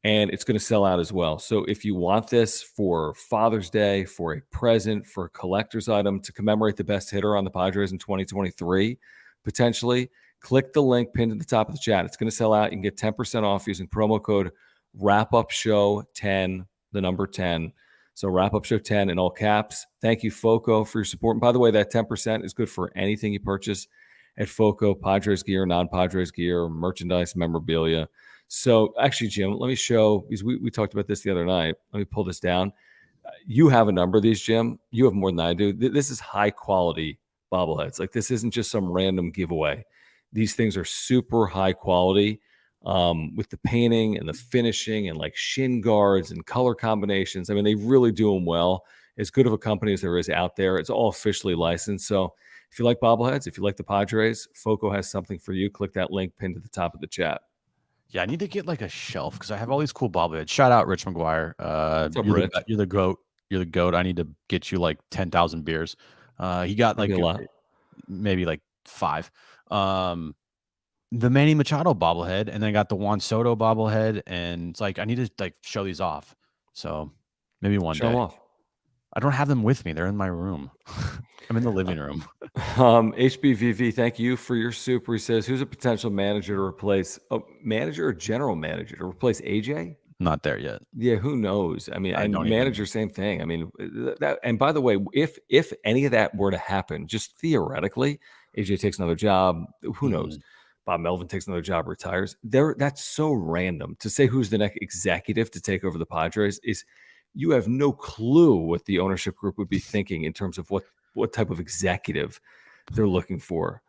S1: and it's going to sell out as well. So if you want this for Father's Day, for a present, for a collector's item to commemorate the best hitter on the Padres in 2023, potentially, click the link pinned at the top of the chat. It's going to sell out. You can get 10% off using promo code WrapUpShow10, the number 10. So Wrap Up Show 10 in all caps. Thank you, Foco, for your support. And by the way, that 10% is good for anything you purchase at Foco, Padres gear, non-Padres gear, merchandise, memorabilia. So actually, Jim, let me show, because we talked about this the other night. Let me pull this down. You have a number of these, Jim. You have more than I do. This is high quality bobbleheads. Like, this isn't just some random giveaway. These things are super high quality, with the painting and the finishing and like shin guards and color combinations. I mean, they really do them well. As good of a company as there is out there. It's all officially licensed. So if you like bobbleheads, if you like the Padres, Foco has something for you. Click that link pinned to the top of the chat.
S2: Yeah, I need to get like a shelf because I have all these cool bobbleheads. Shout out Rich McGuire.
S1: What's up,
S2: You're
S1: Rich?
S2: the goat. You're the goat. I need to get you like 10,000 beers. He got
S1: That'd
S2: like
S1: be a lot.
S2: maybe like 5. The Manny Machado bobblehead, and then I got the Juan Soto bobblehead, and it's like I need to like show these off. So maybe one
S1: Show them
S2: day.
S1: off.
S2: I don't have them with me. They're in my room. I'm in the living room.
S1: HBVV, thank you for your super. He says, who's a potential manager to replace, manager or general manager to replace AJ?
S2: Not there yet.
S1: Yeah, who knows? I mean,
S2: I
S1: and
S2: don't even
S1: manager, same thing. I mean, that. And by the way, if any of that were to happen, just theoretically, AJ takes another job. Who knows? Bob Melvin takes another job, retires. That's so random. To say who's the next executive to take over the Padres is, you have no clue what the ownership group would be thinking in terms of what type of executive they're looking for.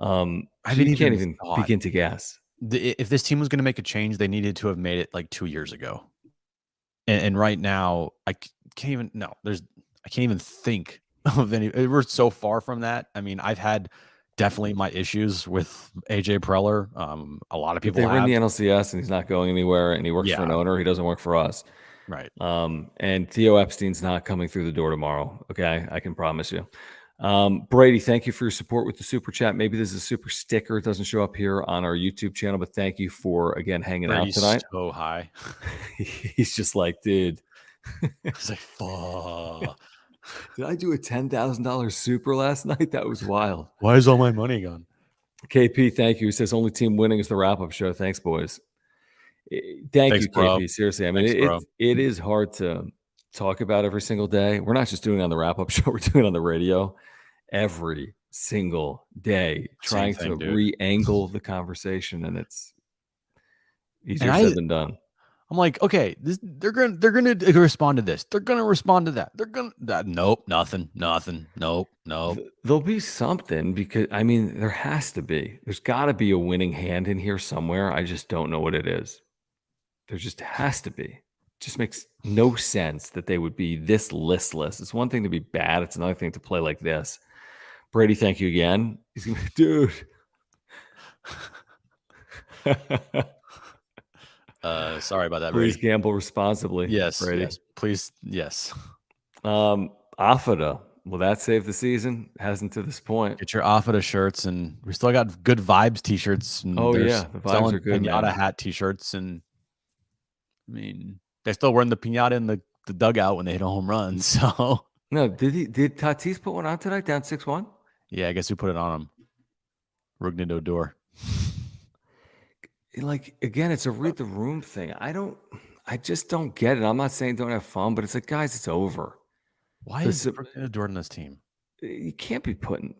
S2: I
S1: So
S2: haven't
S1: you can't
S2: even
S1: even
S2: thought.
S1: begin to guess.
S2: If this team was going to make a change, they needed to have made it like 2 years ago. And right now, I can't even. No, I can't even think of any. We're so far from that. I mean, I've had definitely my issues with AJ Preller. A lot of
S1: If they
S2: people
S1: were in
S2: have.
S1: the NLCS and he's not going anywhere and he works for an owner, he doesn't work for us.
S2: Right.
S1: And Theo Epstein's not coming through the door tomorrow. Okay, I can promise you. Brady, thank you for your support with the super chat. Maybe this is a super sticker. It doesn't show up here on our YouTube channel, but thank you for, again, hanging out tonight.
S2: So high.
S1: He's just like, dude.
S2: It's like, fuck.
S1: Did I do a $10,000 super last night? That was wild.
S2: Why is all my money gone?
S1: KP, thank you. He says only team winning is the wrap-up show. Thanks, boys. Thanks, you,
S2: bro.
S1: KP. Seriously, I mean, it is hard to talk about every single day. We're not just doing it on the wrap-up show. We're doing it on the radio every single day, trying to re-angle the conversation, and it's easier said than done.
S2: I'm like, okay, they're gonna respond to this. They're gonna respond to that. They're gonna that. Nope, nothing. Nope.
S1: There'll be something, because I mean, there has to be. There's got to be a winning hand in here somewhere. I just don't know what it is. There just has to be. It just makes no sense that they would be this listless. It's one thing to be bad. It's another thing to play like this. Brady, thank you again. He's gonna, dude.
S2: Sorry about that.
S1: Please
S2: Brady.
S1: gamble responsibly.
S2: Yes,
S1: Brady.
S2: yes. Please, yes.
S1: Afida, will that save the season? Hasn't to this point.
S2: Get your Afida shirts, and we still got good vibes t-shirts. And
S1: oh yeah, the vibes are good.
S2: Pinata
S1: man.
S2: hat t-shirts, and I mean, they're still wearing the pinata in the dugout when they hit a home run. So
S1: no, did Tatis put one on tonight? Down 6-1.
S2: Yeah, I guess who put it on him? Rugnido Odor.
S1: Like, again, it's a read the room thing. I just don't get it. I'm not saying don't have fun, but it's like, guys, it's over.
S2: Why is Rugnido Odor in this team?
S1: You can't be putting.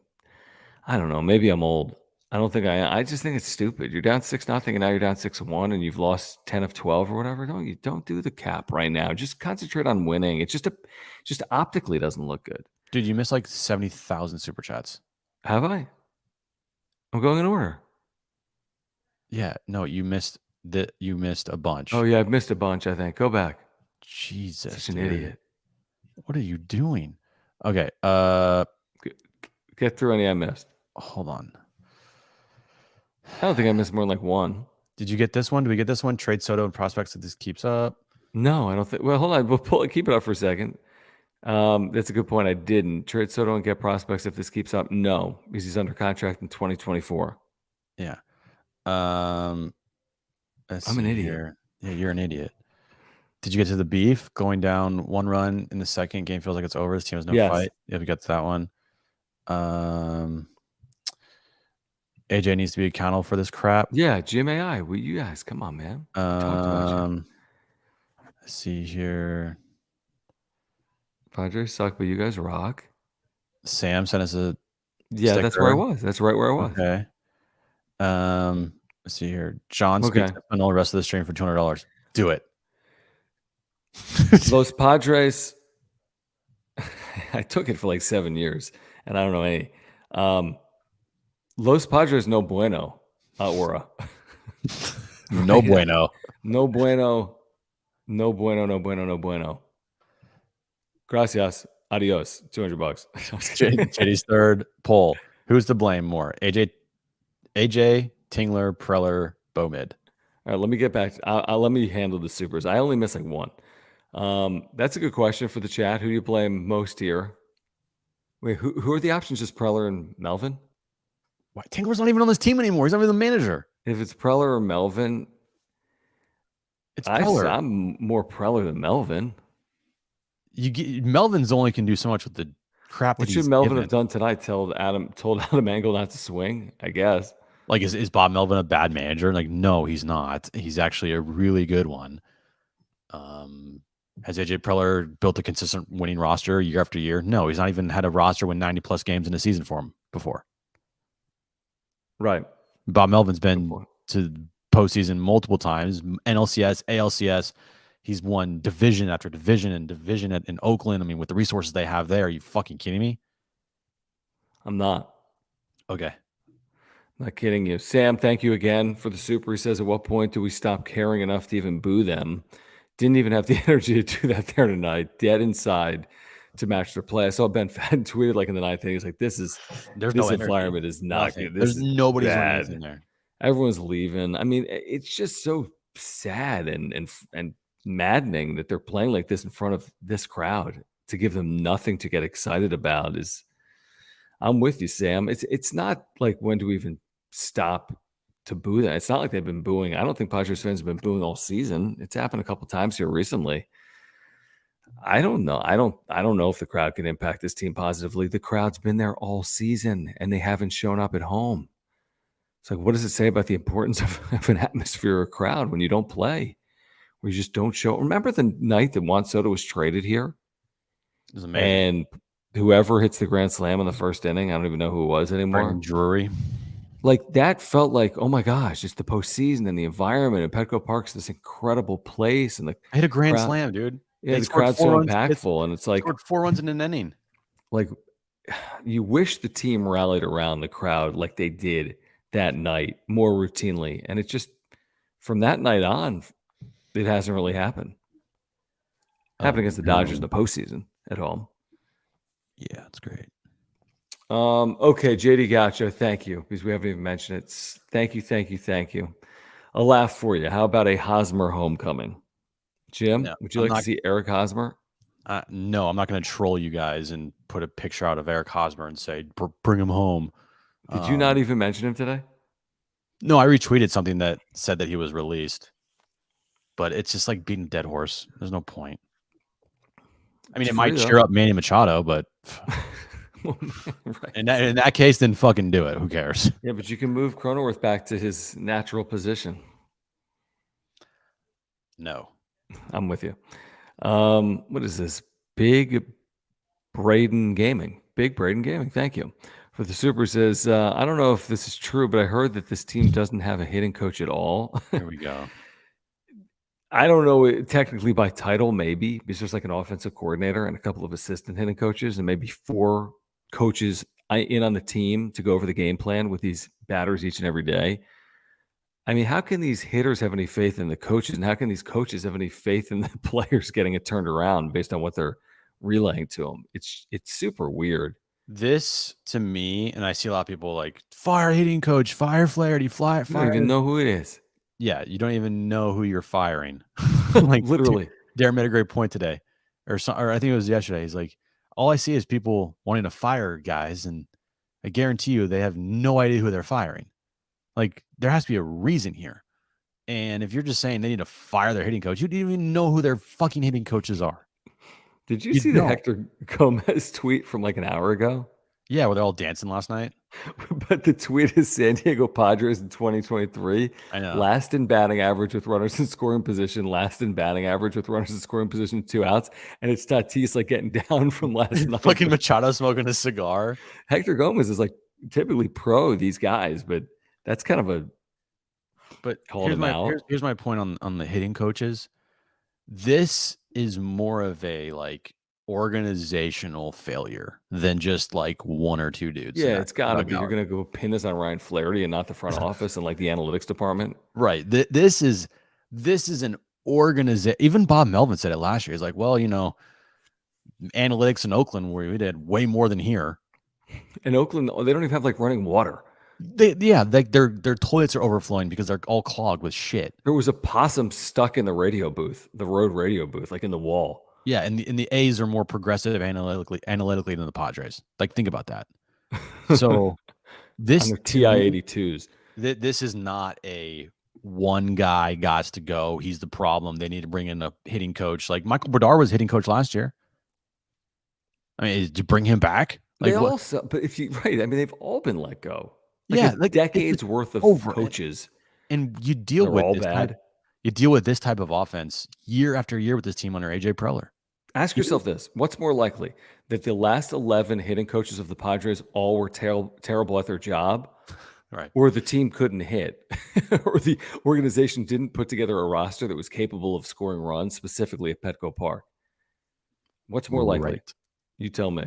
S1: I don't know. Maybe I'm old. I don't think I just think it's stupid. You're down 6-0, and now you're down 6-1, and you've lost 10 of 12 or whatever. No, you don't do the cap right now. Just concentrate on winning. It's just optically doesn't look good.
S2: Dude, you missed like 70,000 super chats.
S1: Have I? I'm going in order.
S2: Yeah, no, you missed a bunch.
S1: Oh yeah, I've missed a bunch, I think. Go back.
S2: Jesus.
S1: Such an idiot.
S2: What are you doing? Okay.
S1: Get through any I missed.
S2: Hold on.
S1: I don't think I missed more than like one.
S2: Did you get this one? Do we get this one? Trade Soto and prospects if this keeps up?
S1: No, I don't think. Well, hold on. We'll keep it up for a second. That's a good point. I didn't trade Soto and get prospects if this keeps up. No, because he's under contract in 2024.
S2: Yeah. Let's
S1: I'm an
S2: see
S1: idiot.
S2: here. Yeah, you're an idiot. Did you get to the beef? Going down 1 run in the second game feels like it's over. This team has no
S1: Yes.
S2: fight. Yeah, we got to that one. AJ needs to be accountable for this crap.
S1: Yeah, GMAI. Well, you guys, come on, man. We talked about you.
S2: Let's see here.
S1: Padres suck, but you guys rock.
S2: Sam sent us a
S1: Yeah,
S2: sticker.
S1: that's where I was. That's right where I was.
S2: Okay. Let's see here. John
S1: Okay.
S2: speaks on the rest of the stream for $200. Do it.
S1: Los Padres. I took it for like 7 years, and I don't know any. Los Padres no bueno, aura.
S2: No bueno.
S1: No bueno. No bueno. No bueno. No bueno. Gracias. Adios. $200.
S2: JD's third poll. Who's to blame more? AJ, Tingler, Preller, Bomid.
S1: All right, let me get back. Let me handle the supers. I only missed like one. That's a good question for the chat. Who do you blame most here? Wait, who are the options? Just Preller and Melvin?
S2: Why? Tingler's not even on this team anymore. He's not even the manager.
S1: If it's Preller or Melvin,
S2: it's Preller.
S1: I'm more Preller than Melvin.
S2: Melvin's only can do so much with the crap.
S1: What should Melvin have done tonight? Told Adam Engel not to swing, I guess.
S2: Like, is Bob Melvin a bad manager? Like, no, he's not. He's actually a really good one. Has AJ Preller built a consistent winning roster year after year? No, he's not even had a roster win 90 plus games in a season for him before.
S1: Right.
S2: Bob Melvin's been to postseason multiple times, NLCS, ALCS. He's won division after division and division in Oakland. I mean, with the resources they have there, are you fucking kidding me?
S1: I'm not.
S2: Okay.
S1: Not kidding you. Sam, thank you again for the super. He says, at what point do we stop caring enough to even boo them? Didn't even have the energy to do that there tonight. Dead inside to match their play. I saw Ben Fadden tweeted like in the ninth inning. He's like, this environment is not good.
S2: There's nobody's anything there.
S1: Everyone's leaving. I mean, it's just so sad and maddening that they're playing like this in front of this crowd. To give them nothing to get excited about is. I'm with you, Sam. It's not like when do we even stop to boo them? It's not like they've been booing. I don't think Padres fans have been booing all season. It's happened a couple times here recently. I don't know. I don't know if the crowd can impact this team positively. The crowd's been there all season and they haven't shown up at home. It's like, what does it say about the importance of an atmosphere or crowd when you don't play? Where you just don't show. Remember the night that Juan Soto was traded here?
S2: It was amazing.
S1: And whoever hits the grand slam in the first inning, I don't even know who it was anymore.
S2: Brendan Drury.
S1: Like that felt like, oh my gosh, it's the postseason and the environment. And Petco Park's this incredible place. And
S2: I hit a grand slam, dude.
S1: Yeah, the crowd's so impactful. And it's like
S2: scored 4 runs in an inning.
S1: Like you wish the team rallied around the crowd like they did that night more routinely. And it just from that night on, it hasn't really happened. Happened against the Dodgers in the postseason at home.
S2: Yeah, it's great.
S1: Okay, JD Gaucho, thank you, because we haven't even mentioned it. Thank you. A laugh for you. How about a Hosmer homecoming? Jim, would you like to see Eric Hosmer?
S2: No, I'm not going to troll you guys and put a picture out of Eric Hosmer and say, bring him home.
S1: Did you not even mention him today?
S2: No, I retweeted something that said that he was released. But it's just like beating a dead horse. There's no point. I mean, it might cheer up Manny Machado, but right. in that case, then fucking do it. Who cares?
S1: Yeah, but you can move Cronenworth back to his natural position.
S2: No.
S1: I'm with you. What is this? Big Braden Gaming. Thank you. For the super says, I don't know if this is true, but I heard that this team doesn't have a hitting coach at all.
S2: Here we go.
S1: I don't know, technically by title, maybe, because there's like an offensive coordinator and a couple of assistant hitting coaches and maybe 4 coaches in on the team to go over the game plan with these batters each and every day. I mean, how can these hitters have any faith in the coaches? And how can these coaches have any faith in the players getting it turned around based on what they're relaying to them? It's super weird.
S2: This, to me, and I see a lot of people like, fire hitting coach, fire Flaherty, fire.
S1: I don't even know who it is.
S2: Yeah, you don't even know who you're firing. Like
S1: literally.
S2: Darren made a great point today or I think it was yesterday. He's like, all I see is people wanting to fire guys, and I guarantee you they have no idea who they're firing. Like, there has to be a reason here. And if you're just saying they need to fire their hitting coach, you don't even know who their fucking hitting coaches are.
S1: Did you
S2: You
S1: see the
S2: don't.
S1: Hector Gomez tweet from like an hour ago?
S2: Yeah, were they all dancing last night?
S1: But the tweet is San Diego Padres in 2023,
S2: I know.
S1: last in batting average with runners in scoring position, last in batting average with runners in scoring position, 2 outs. And it's Tatis like getting down from last night.
S2: Fucking Machado smoking a cigar.
S1: Hector Gomez is like typically pro these guys, but that's kind of a
S2: But
S1: call them out.
S2: here's my point on the hitting coaches. This is more of a like organizational failure than just like one or two dudes.
S1: Yeah,
S2: In that
S1: it's got to be. You're
S2: dugout.
S1: going to go pin this on Ryan Flaherty and not the front office and like the analytics department.
S2: Right. This is an organization. Even Bob Melvin said it last year. He's like, well, analytics in Oakland where we did way more than here.
S1: In Oakland, they don't even have like running water.
S2: Their toilets are overflowing because they're all clogged with shit.
S1: There was a possum stuck in the radio booth, the road radio booth, like in the wall.
S2: Yeah, and the A's are more progressive analytically than the Padres. Like, think about that. So
S1: On
S2: this
S1: their
S2: to me,
S1: TI-82s.
S2: this is not a one guy got to go. He's the problem. They need to bring in a hitting coach. Like Michael Berdar was hitting coach last year. I mean, did you bring him back? Like
S1: They
S2: what?
S1: also, but if you right, I mean, they've all been let go. Like
S2: Yeah,
S1: a
S2: like
S1: decades worth of
S2: over.
S1: coaches.
S2: And you deal
S1: They're
S2: with
S1: all
S2: this
S1: bad.
S2: you deal with this type of offense year after year with this team under AJ Preller.
S1: Ask
S2: You do.
S1: yourself this: what's more likely, that the last 11 hitting coaches of the Padres all were terrible at their job,
S2: Right.
S1: or the team couldn't hit, or the organization didn't put together a roster that was capable of scoring runs, specifically at Petco Park? What's more likely?
S2: Right.
S1: You tell me.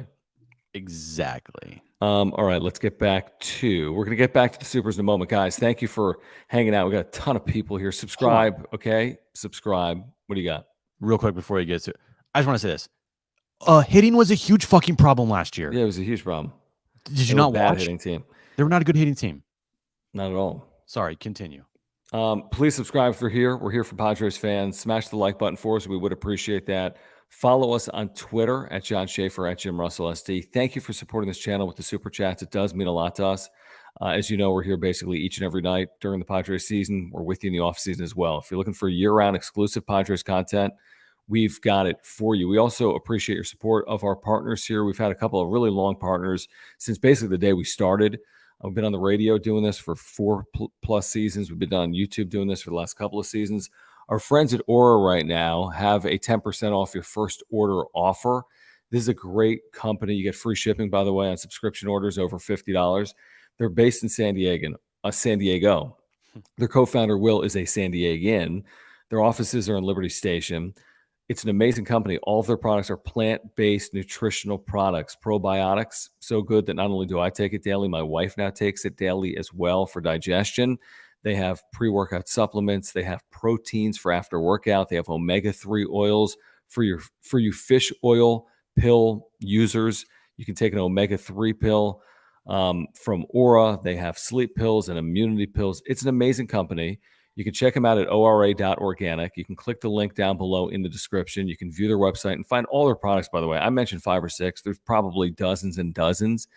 S2: Exactly.
S1: All right, let's get back to. We're going to get back to the Supers in a moment, guys. Thank you for hanging out. We got a ton of people here. Subscribe, okay? Subscribe. What do you got?
S2: Real quick before you get to it, I just want to say this. Hitting was a huge fucking problem last year.
S1: Yeah, it was a huge problem.
S2: Did
S1: They
S2: you
S1: were a
S2: not
S1: bad
S2: watch?
S1: hitting team?
S2: They were not a good hitting team.
S1: Not at all.
S2: Sorry, continue.
S1: Please subscribe if you're here. We're here for Padres fans. Smash the like button for us. We would appreciate that. Follow us on Twitter at John Schaefer, at Jim Russell SD. Thank you for supporting this channel with the super chats. It does mean a lot to us. As you know, we're here basically each and every night during the Padres season. We're with you in the off season as well. If you're looking for year-round exclusive Padres content, we've got it for you. We also appreciate your support of our partners here. We've had a couple of really long partners since basically the day we started. We've been on the radio doing this for 4+ seasons. We've been on YouTube doing this for the last couple of seasons. Our friends at Aura right now have a 10% off your first order offer. This is a great company. You get free shipping, by the way, on subscription orders over $50. They're based in San Diego. Their co-founder, Will, is a San Diegan. Their offices are in Liberty Station. It's an amazing company. All of their products are plant-based nutritional products, probiotics, so good that not only do I take it daily, my wife now takes it daily as well for digestion. They have pre-workout supplements. They have proteins for after workout. They have omega-3 oils for you fish oil pill users. You can take an omega-3 pill from Aura. They have sleep pills and immunity pills. It's an amazing company. You can check them out at ora.organic. You can click the link down below in the description. You can view their website and find all their products, by the way. I mentioned 5 or 6. There's probably dozens and dozens.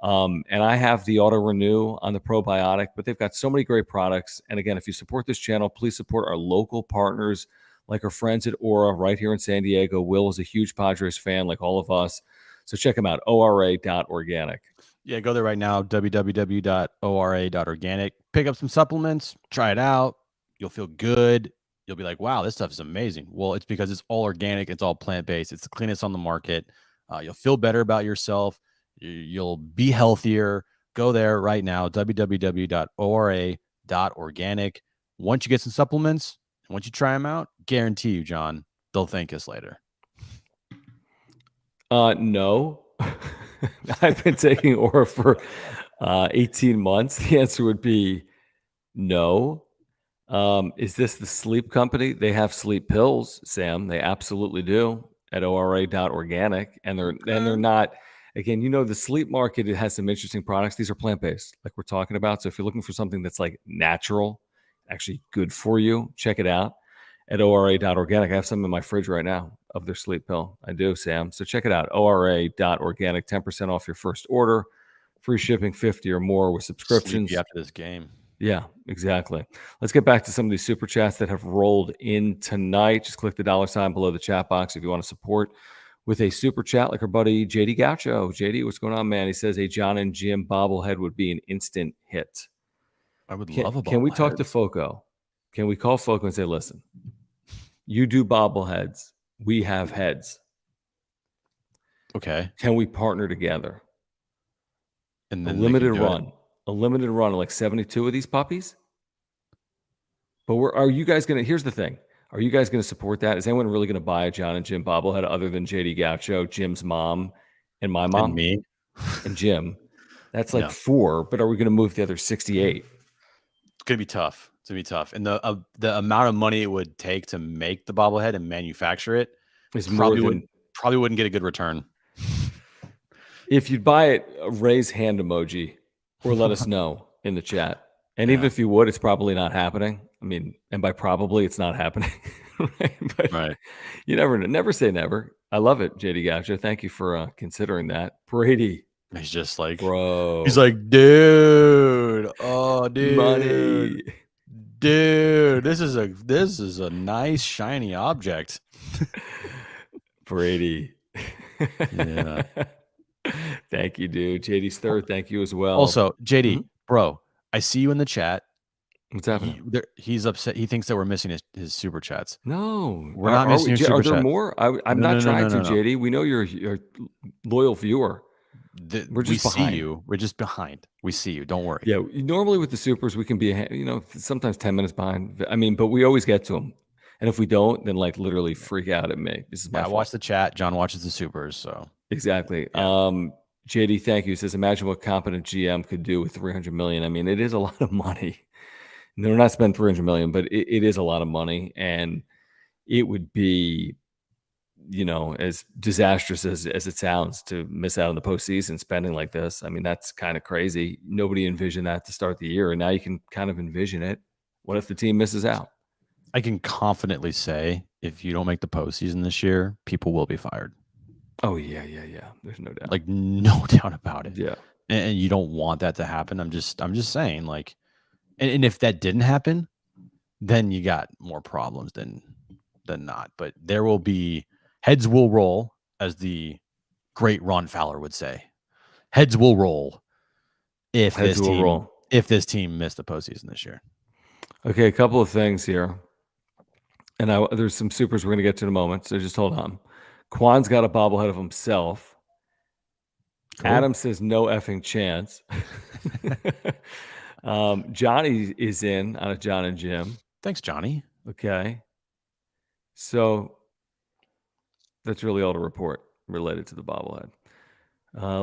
S1: And I have the Auto Renew on the probiotic, but they've got so many great products. And again, if you support this channel, please support our local partners like our friends at Aura right here in San Diego. Will is a huge Padres fan like all of us. So check them out, ora.organic.
S2: Yeah, go there right now, www.ora.organic. Pick up some supplements, try it out. You'll feel good. You'll be like, wow, this stuff is amazing. Well, it's because it's all organic. It's all plant-based. It's the cleanest on the market. You'll feel better about yourself. You'll be healthier. Go there right now, www.ora.organic. Once you get some supplements, and once you try them out, guarantee you, John, they'll thank us later.
S1: No. I've been taking Aura for 18 months. The answer would be no. Is this the sleep company? They have sleep pills, Sam. They absolutely do at ora.organic. And they're not, again, the sleep market, it has some interesting products. These are plant-based, like we're talking about. So if you're looking for something that's like natural, actually good for you, check it out. at ora.organic. I have some in my fridge right now of their sleep pill. I do, Sam. So check it out, ora.organic, 10% off your first order, free shipping 50 or more with subscriptions.
S2: Sleepy after this game.
S1: Yeah, exactly. Let's get back to some of these super chats that have rolled in tonight. Just click the $ below the chat box if you want to support with a super chat like our buddy JD Gaucho. JD, what's going on, man? He says a John and Jim bobblehead would be an instant hit.
S2: I would love a bobblehead.
S1: Can we talk to Foco? Can we call Foco and say, listen, you do bobbleheads, we have heads.
S2: Okay.
S1: Can we partner together?
S2: And then
S1: a limited run of like 72 of these puppies. But are you guys going to, here's the thing. Are you guys going to support that? Is anyone really going to buy a John and Jim bobblehead other than JD Gaucho, Jim's mom, and my mom?
S2: And me.
S1: And Jim. That's like 4, but are we going to move the other 68?
S2: It's going to be tough. It's going to be tough. And the amount of money it would take to make the bobblehead and manufacture it
S1: is
S2: probably wouldn't get a good return.
S1: If you'd buy it, raise hand emoji or let us know in the chat. And even if you would, it's probably not happening. I mean, and by probably, it's not happening. Right. You never say never. I love it, JD Gaucho. Thank you for considering that. Brady.
S2: He's just like,
S1: bro.
S2: He's like, dude. Oh, dude.
S1: Money.
S2: Dude, this is a nice shiny object.
S1: Brady.
S2: Yeah.
S1: Thank you, dude. JD's third. Thank you as well.
S2: Also, JD, bro, I see you in the chat.
S1: What's happening?
S2: He's upset. He thinks that we're missing his super chats.
S1: No,
S2: we're not missing your super
S1: Are
S2: chats.
S1: there more? I'm not trying to, JD. We know you're a loyal viewer. We're just behind.
S2: See you. We're just behind. We see you. Don't worry.
S1: Yeah. Normally with the supers, we can be, sometimes 10 minutes behind. I mean, but we always get to them. And if we don't, then like literally freak out at me. This is my fault.
S2: I watch the chat. John watches the supers. So
S1: exactly. Yeah. JD, thank you. He says, imagine what competent GM could do with $300 million. I mean, it is a lot of money. They're not spending $300 million, but it is a lot of money, and it would be, as disastrous as it sounds to miss out on the postseason spending like this. I mean, that's kind of crazy. Nobody envisioned that to start the year, and now you can kind of envision it. What if the team misses out?
S2: I can confidently say, if you don't make the postseason this year, people will be fired.
S1: Oh yeah. There's no doubt.
S2: Like no doubt about it.
S1: Yeah.
S2: And you don't want that to happen. I'm just saying, like, and if that didn't happen, then you got more problems than not. But there will be heads will roll, as the great Ron Fowler would say. Heads will roll if this team missed the postseason this year. Okay,
S1: a couple of things here. And there's some supers we're going to get to in a moment, so just hold on. Quan's got a bobblehead of himself. Cool. Adam says no effing chance. Johnny is in on a John and Jim.
S2: Thanks, Johnny.
S1: Okay. So that's really all to report related to the bobblehead.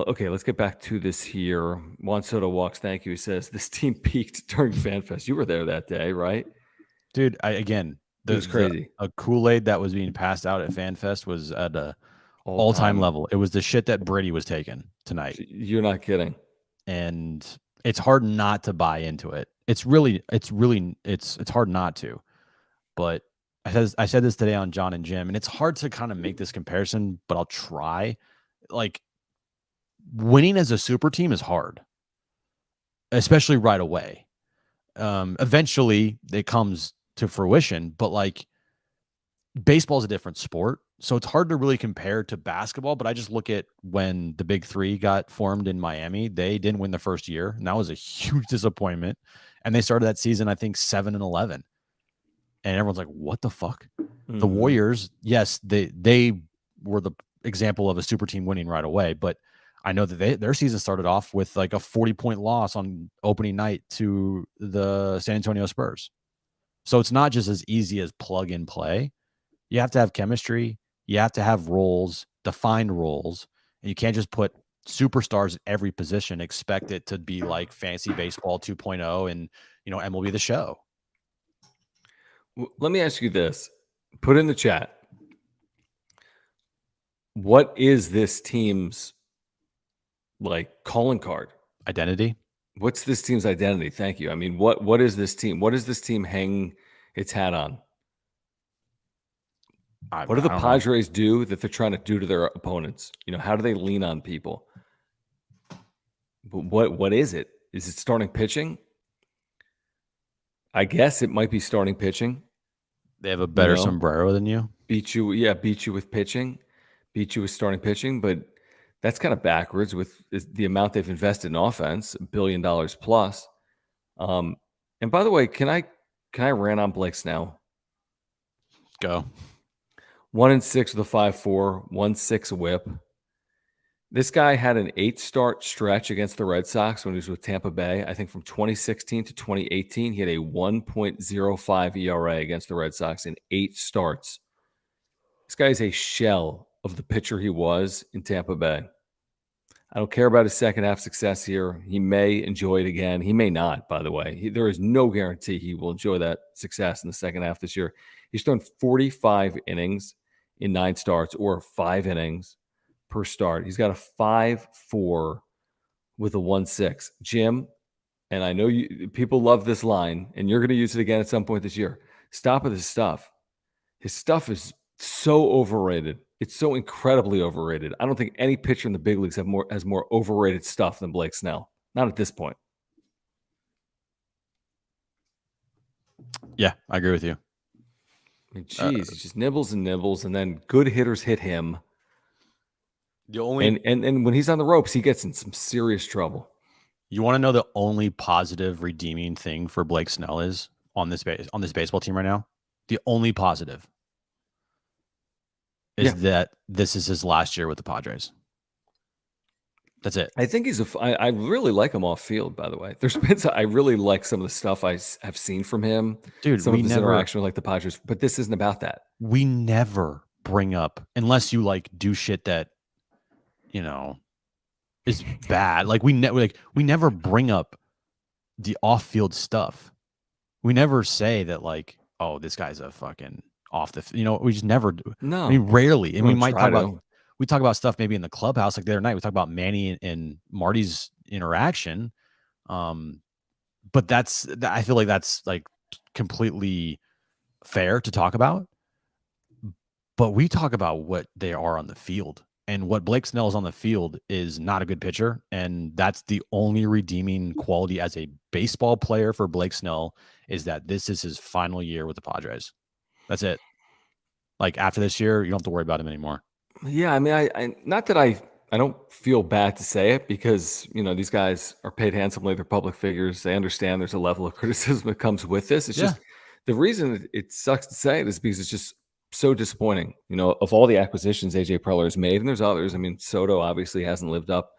S1: Okay, let's get back to this here. Juan Soto Walks, thank you. He says, this team peaked during FanFest. You were there that day, right?
S2: Dude, it was crazy. A Kool-Aid that was being passed out at FanFest was at a all-time level. It was the shit that Brady was taking tonight.
S1: You're not kidding.
S2: And it's hard not to buy into it. It's hard not to. But I said this today on John and Jim, and it's hard to kind of make this comparison, but I'll try. Like, winning as a super team is hard, especially right away. Eventually it comes to fruition, but like baseball is a different sport. So it's hard to really compare to basketball, but I just look at when the Big Three got formed in Miami, they didn't win the first year, and that was a huge disappointment. And they started that season, I think, 7-11. And everyone's like, what the fuck? Mm-hmm. The Warriors, yes, they were the example of a super team winning right away, but I know that their season started off with like a 40-point loss on opening night to the San Antonio Spurs. So it's not just as easy as plug and play. You have to have chemistry. You have to have roles, defined roles, and you can't just put superstars at every position, expect it to be like fantasy baseball 2.0 and, MLB The Show.
S1: Let me ask you this. Put in the chat. What is this team's calling card?
S2: Identity?
S1: What's this team's identity? Thank you. I mean, what is this team? What does this team hang its hat on? What do the
S2: I don't know.
S1: Padres do that they're trying to do to their opponents? How do they lean on people? What is it? Is it starting pitching? I guess it might be starting pitching.
S2: They have a
S1: You
S2: better
S1: know,
S2: sombrero than you.
S1: beat you with pitching, beat you with starting pitching, but that's kind of backwards with the amount they've invested in offense, $1 billion plus. And by the way, can I rant on Blake Snell?
S2: Go.
S1: 1-6 with a 5.4, 1.6 whip. This guy had an 8-start stretch against the Red Sox when he was with Tampa Bay. I think from 2016 to 2018, he had a 1.05 ERA against the Red Sox in 8 starts. This guy is a shell of the pitcher he was in Tampa Bay. I don't care about his second half success here. He may enjoy it again. He may not, by the way. There is no guarantee he will enjoy that success in the second half this year. He's thrown 45 innings in 9 starts, or 5 innings per start. He's got a 5.4 with a 1.6. Jim, and I know people love this line, and you're going to use it again at some point this year. Stop with his stuff. His stuff is so overrated. It's so incredibly overrated. I don't think any pitcher in the big leagues has more overrated stuff than Blake Snell. Not at this point.
S2: Yeah, I agree with you.
S1: I mean, geez, he just nibbles and nibbles, and then good hitters hit him.
S2: The only
S1: and when he's on the ropes, he gets in some serious trouble.
S2: You want to know the only positive redeeming thing for Blake Snell is on this baseball team right now? The only positive is that this is his last year with the Padres. That's it.
S1: I think I really like him off field, by the way. I really like some of the stuff I have seen from him.
S2: Dude,
S1: some of his interaction with the Padres, but this isn't about that.
S2: We never bring up, unless you do shit that, is bad. We never bring up the off field stuff. We never say that oh, this guy's a fucking off the, we just never do.
S1: No,
S2: I mean, rarely. And we might talk about, we talk about stuff maybe in the clubhouse. Like the other night, we talked about Manny and Marty's interaction. But I feel like that's completely fair to talk about. But we talk about what they are on the field, and what Blake Snell is on the field is not a good pitcher. And that's the only redeeming quality as a baseball player for Blake Snell, is that this is his final year with the Padres. That's it. After this year, you don't have to worry about him anymore.
S1: Yeah, I mean, I not that I don't feel bad to say it, because these guys are paid handsomely. They're public figures. They understand there's a level of criticism that comes with this. It's just the reason it sucks to say it is because it's just so disappointing. Of all the acquisitions AJ Preller has made, and there's others. I mean, Soto obviously hasn't lived up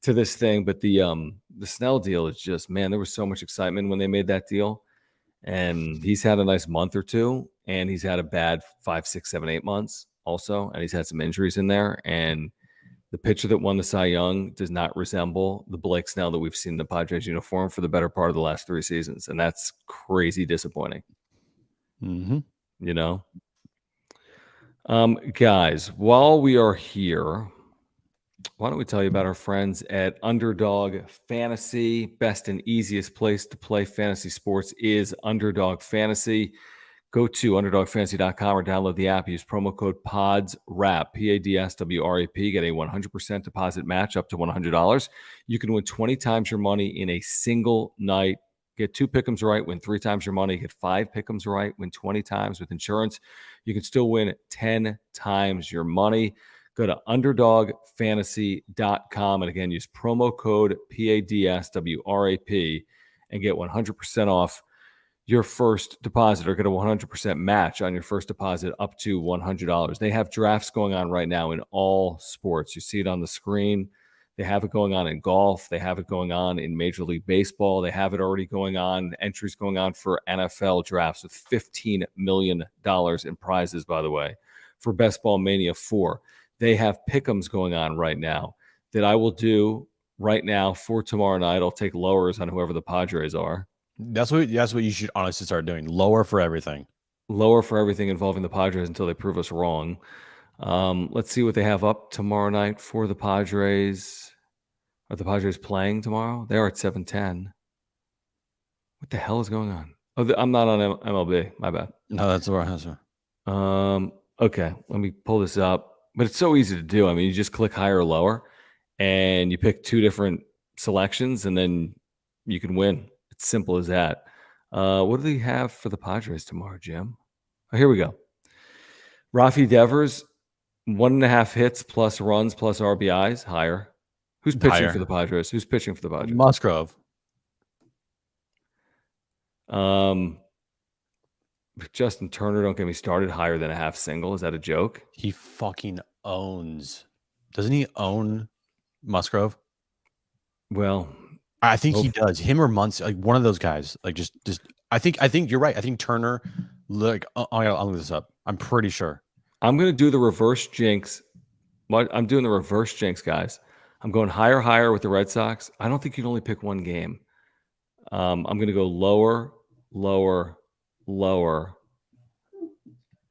S1: to this thing, but the Snell deal is just, man, there was so much excitement when they made that deal, and he's had a nice month or two, and he's had a bad 5, 6, 7, 8 months also, and he's had some injuries in there. And the pitcher that won the Cy Young does not resemble the Blake Snell that we've seen in the Padres uniform for the better part of the last 3 seasons, and that's crazy disappointing.
S2: Mm-hmm.
S1: Guys, while we are here, why don't we tell you about our friends at Underdog Fantasy? Best and easiest place to play fantasy sports is Underdog Fantasy. Go to underdogfantasy.com or download the app. Use promo code PODSWRAP, PADSWRAP. Get a 100% deposit match up to $100. You can win 20 times your money in a single night. Get 2 pick'ems right, win 3 times your money. Get 5 pick'ems right, win 20 times. With insurance, you can still win 10 times your money. Go to underdogfantasy.com and again, use promo code PADSWRAP and get 100% off your first deposit, or get a 100% match on your first deposit up to $100. They have drafts going on right now in all sports. You see it on the screen. They have it going on in golf. They have it going on in Major League Baseball. They have it already going on, entries going on for NFL drafts with $15 million in prizes, by the way, for Best Ball Mania 4. They have pick'ems going on right now that I will do right now for tomorrow night. I'll take lowers on whoever the Padres are.
S2: That's what you should honestly start doing. Lower for everything.
S1: Lower for everything involving the Padres until they prove us wrong. Let's see what they have up tomorrow night for the Padres. Are the Padres playing tomorrow? They are at 7:10. What the hell is going on? Oh, I'm not on MLB. My bad.
S2: No, that's right.
S1: Okay, let me pull this up. But it's so easy to do. I mean, you just click higher or lower, and you pick 2 different selections, and then you can win. It's simple as that. What do they have for the Padres tomorrow, Jim? Oh, here we go. Rafi Devers, 1.5 hits plus runs plus RBIs, higher. Who's pitching for the Padres? Who's pitching for the Padres?
S2: Musgrove.
S1: Justin Turner, don't get me started, higher than a half single. Is that a joke?
S2: He fucking owns. Doesn't he own Musgrove?
S1: Well,
S2: I think he does. Him or Muncy, like one of those guys. Like just. I think you're right. I think Turner. Look, I'll look this up. I'm pretty sure.
S1: I'm gonna do the reverse jinx. What I'm doing the reverse jinx, guys. I'm going higher with the Red Sox. I don't think you'd only pick one game. I'm gonna go lower.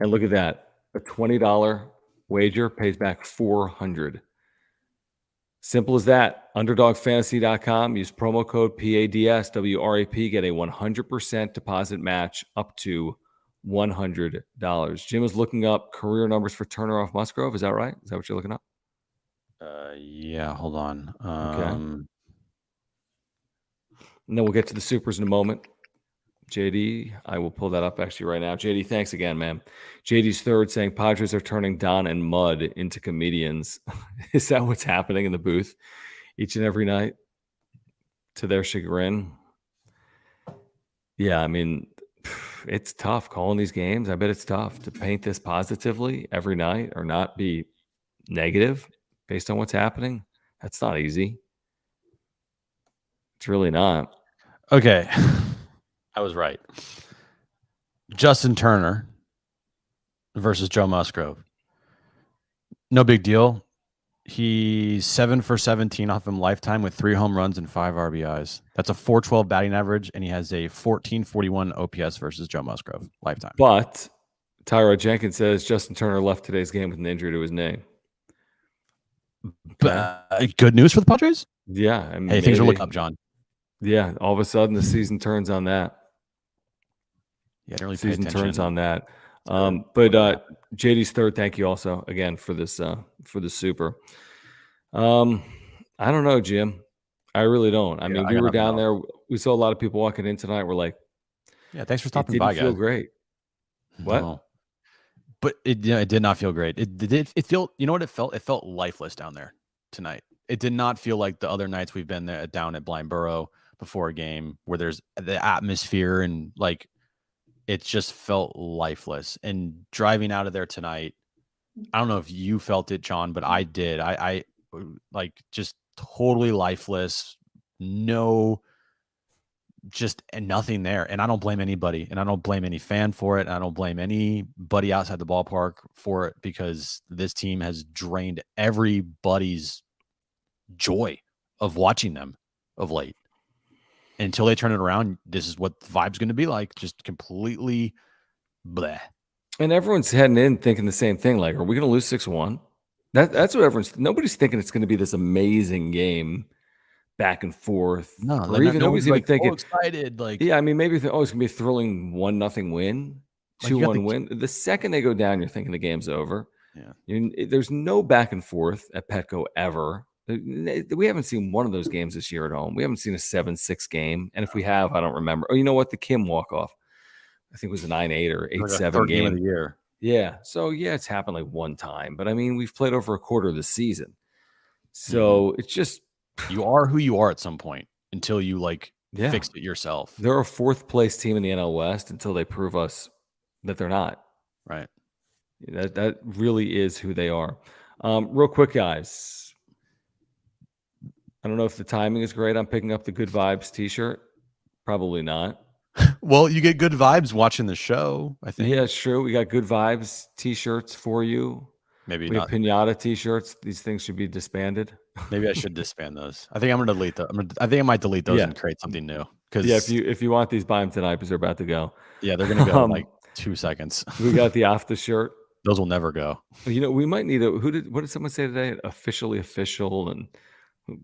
S1: And look at that. A $20 wager pays back $400. Simple as that. UnderdogFantasy.com. Use promo code PADSWRAP. Get a 100% deposit match up to $100. Jim is looking up career numbers for Turner off Musgrove. Is that right? Is that what you're looking up?
S2: Yeah. Hold on.
S1: Okay. And then we'll get to the supers in a moment. JD, I will pull that up actually right now. JD, thanks again, man. JD's third saying Padres are turning Don and Mud into comedians. Is that what's happening in the booth each and every night to their chagrin? Yeah, I mean, it's tough calling these games. I bet it's tough to paint this positively every night or not be negative based on what's happening. That's not easy. It's really not.
S2: Okay. I was right. Justin Turner versus Joe Musgrove. No big deal. He's 7 for 17 off him lifetime with 3 home runs and 5 RBIs. That's a 412 batting average, and he has a 1441 OPS versus Joe Musgrove lifetime.
S1: But Tyrod Jenkins says Justin Turner left today's game with an injury to his knee.
S2: Good news for the Padres?
S1: Yeah. I mean,
S2: hey, things are looking up, John.
S1: Yeah. All of a sudden, the season turns on that.
S2: Yeah, really
S1: season turns on that. But JD's third, thank you also again for this super. I don't know, Jim. I really don't. I mean, we were down there. We saw a lot of people walking in tonight. We're like,
S2: yeah, thanks for stopping by, guys.
S1: It didn't feel great. What?
S2: No. But it did not feel great. It felt, you know what it felt? It felt lifeless down there tonight. It did not feel like the other nights we've been there down at Blind Burrow before a game where there's the atmosphere and like it just felt lifeless. And driving out of there tonight, I don't know if you felt it, John, but I did. I like just totally lifeless. No, just nothing there. And I don't blame anybody, and I don't blame any fan for it. And I don't blame anybody outside the ballpark for it, because this team has drained everybody's joy of watching them of late. Until they turn it around, this is what the vibe's going to be like. Just completely bleh.
S1: And everyone's heading in thinking the same thing. Like, are we going to lose 6-1? That's what nobody's thinking it's going to be this amazing game back and forth.
S2: No,
S1: or even nobody's even thinking
S2: excited. Like,
S1: yeah, I mean, maybe it's going to be a thrilling 1-0 win, 2-1 win. The second they go down, you're thinking the game's over.
S2: Yeah,
S1: there's no back and forth at Petco ever. We haven't seen one of those games this year at home. We haven't seen a 7-6 game, and if we have, I don't remember. Oh, you know what? The Kim walk off, I think it was a 9-8 or 8-7 game
S2: of the year.
S1: Yeah, so yeah, it's happened like one time, but I mean, we've played over a quarter of the season, so it's just
S2: you are who you are at some point until you fix it yourself.
S1: They're a 4th place team in the NL West until they prove us that they're not.
S2: Right.
S1: That really is who they are. Real quick, guys. I don't know if the timing is great. I'm picking up the Good Vibes t-shirt. Probably not.
S2: Well, you get good vibes watching the show, I think.
S1: Yeah, it's true. We got Good Vibes t-shirts for you.
S2: Maybe
S1: we have Pinata t-shirts. These things should be disbanded.
S2: Maybe I should disband those. I think I'm going to delete them. I think I might delete those and create something new.
S1: Yeah, if you want these, buy them tonight because they're about to go.
S2: Yeah, they're going to go in like 2 seconds.
S1: We got the off the shirt.
S2: Those will never go.
S1: You know, we might need what did someone say today? Officially official and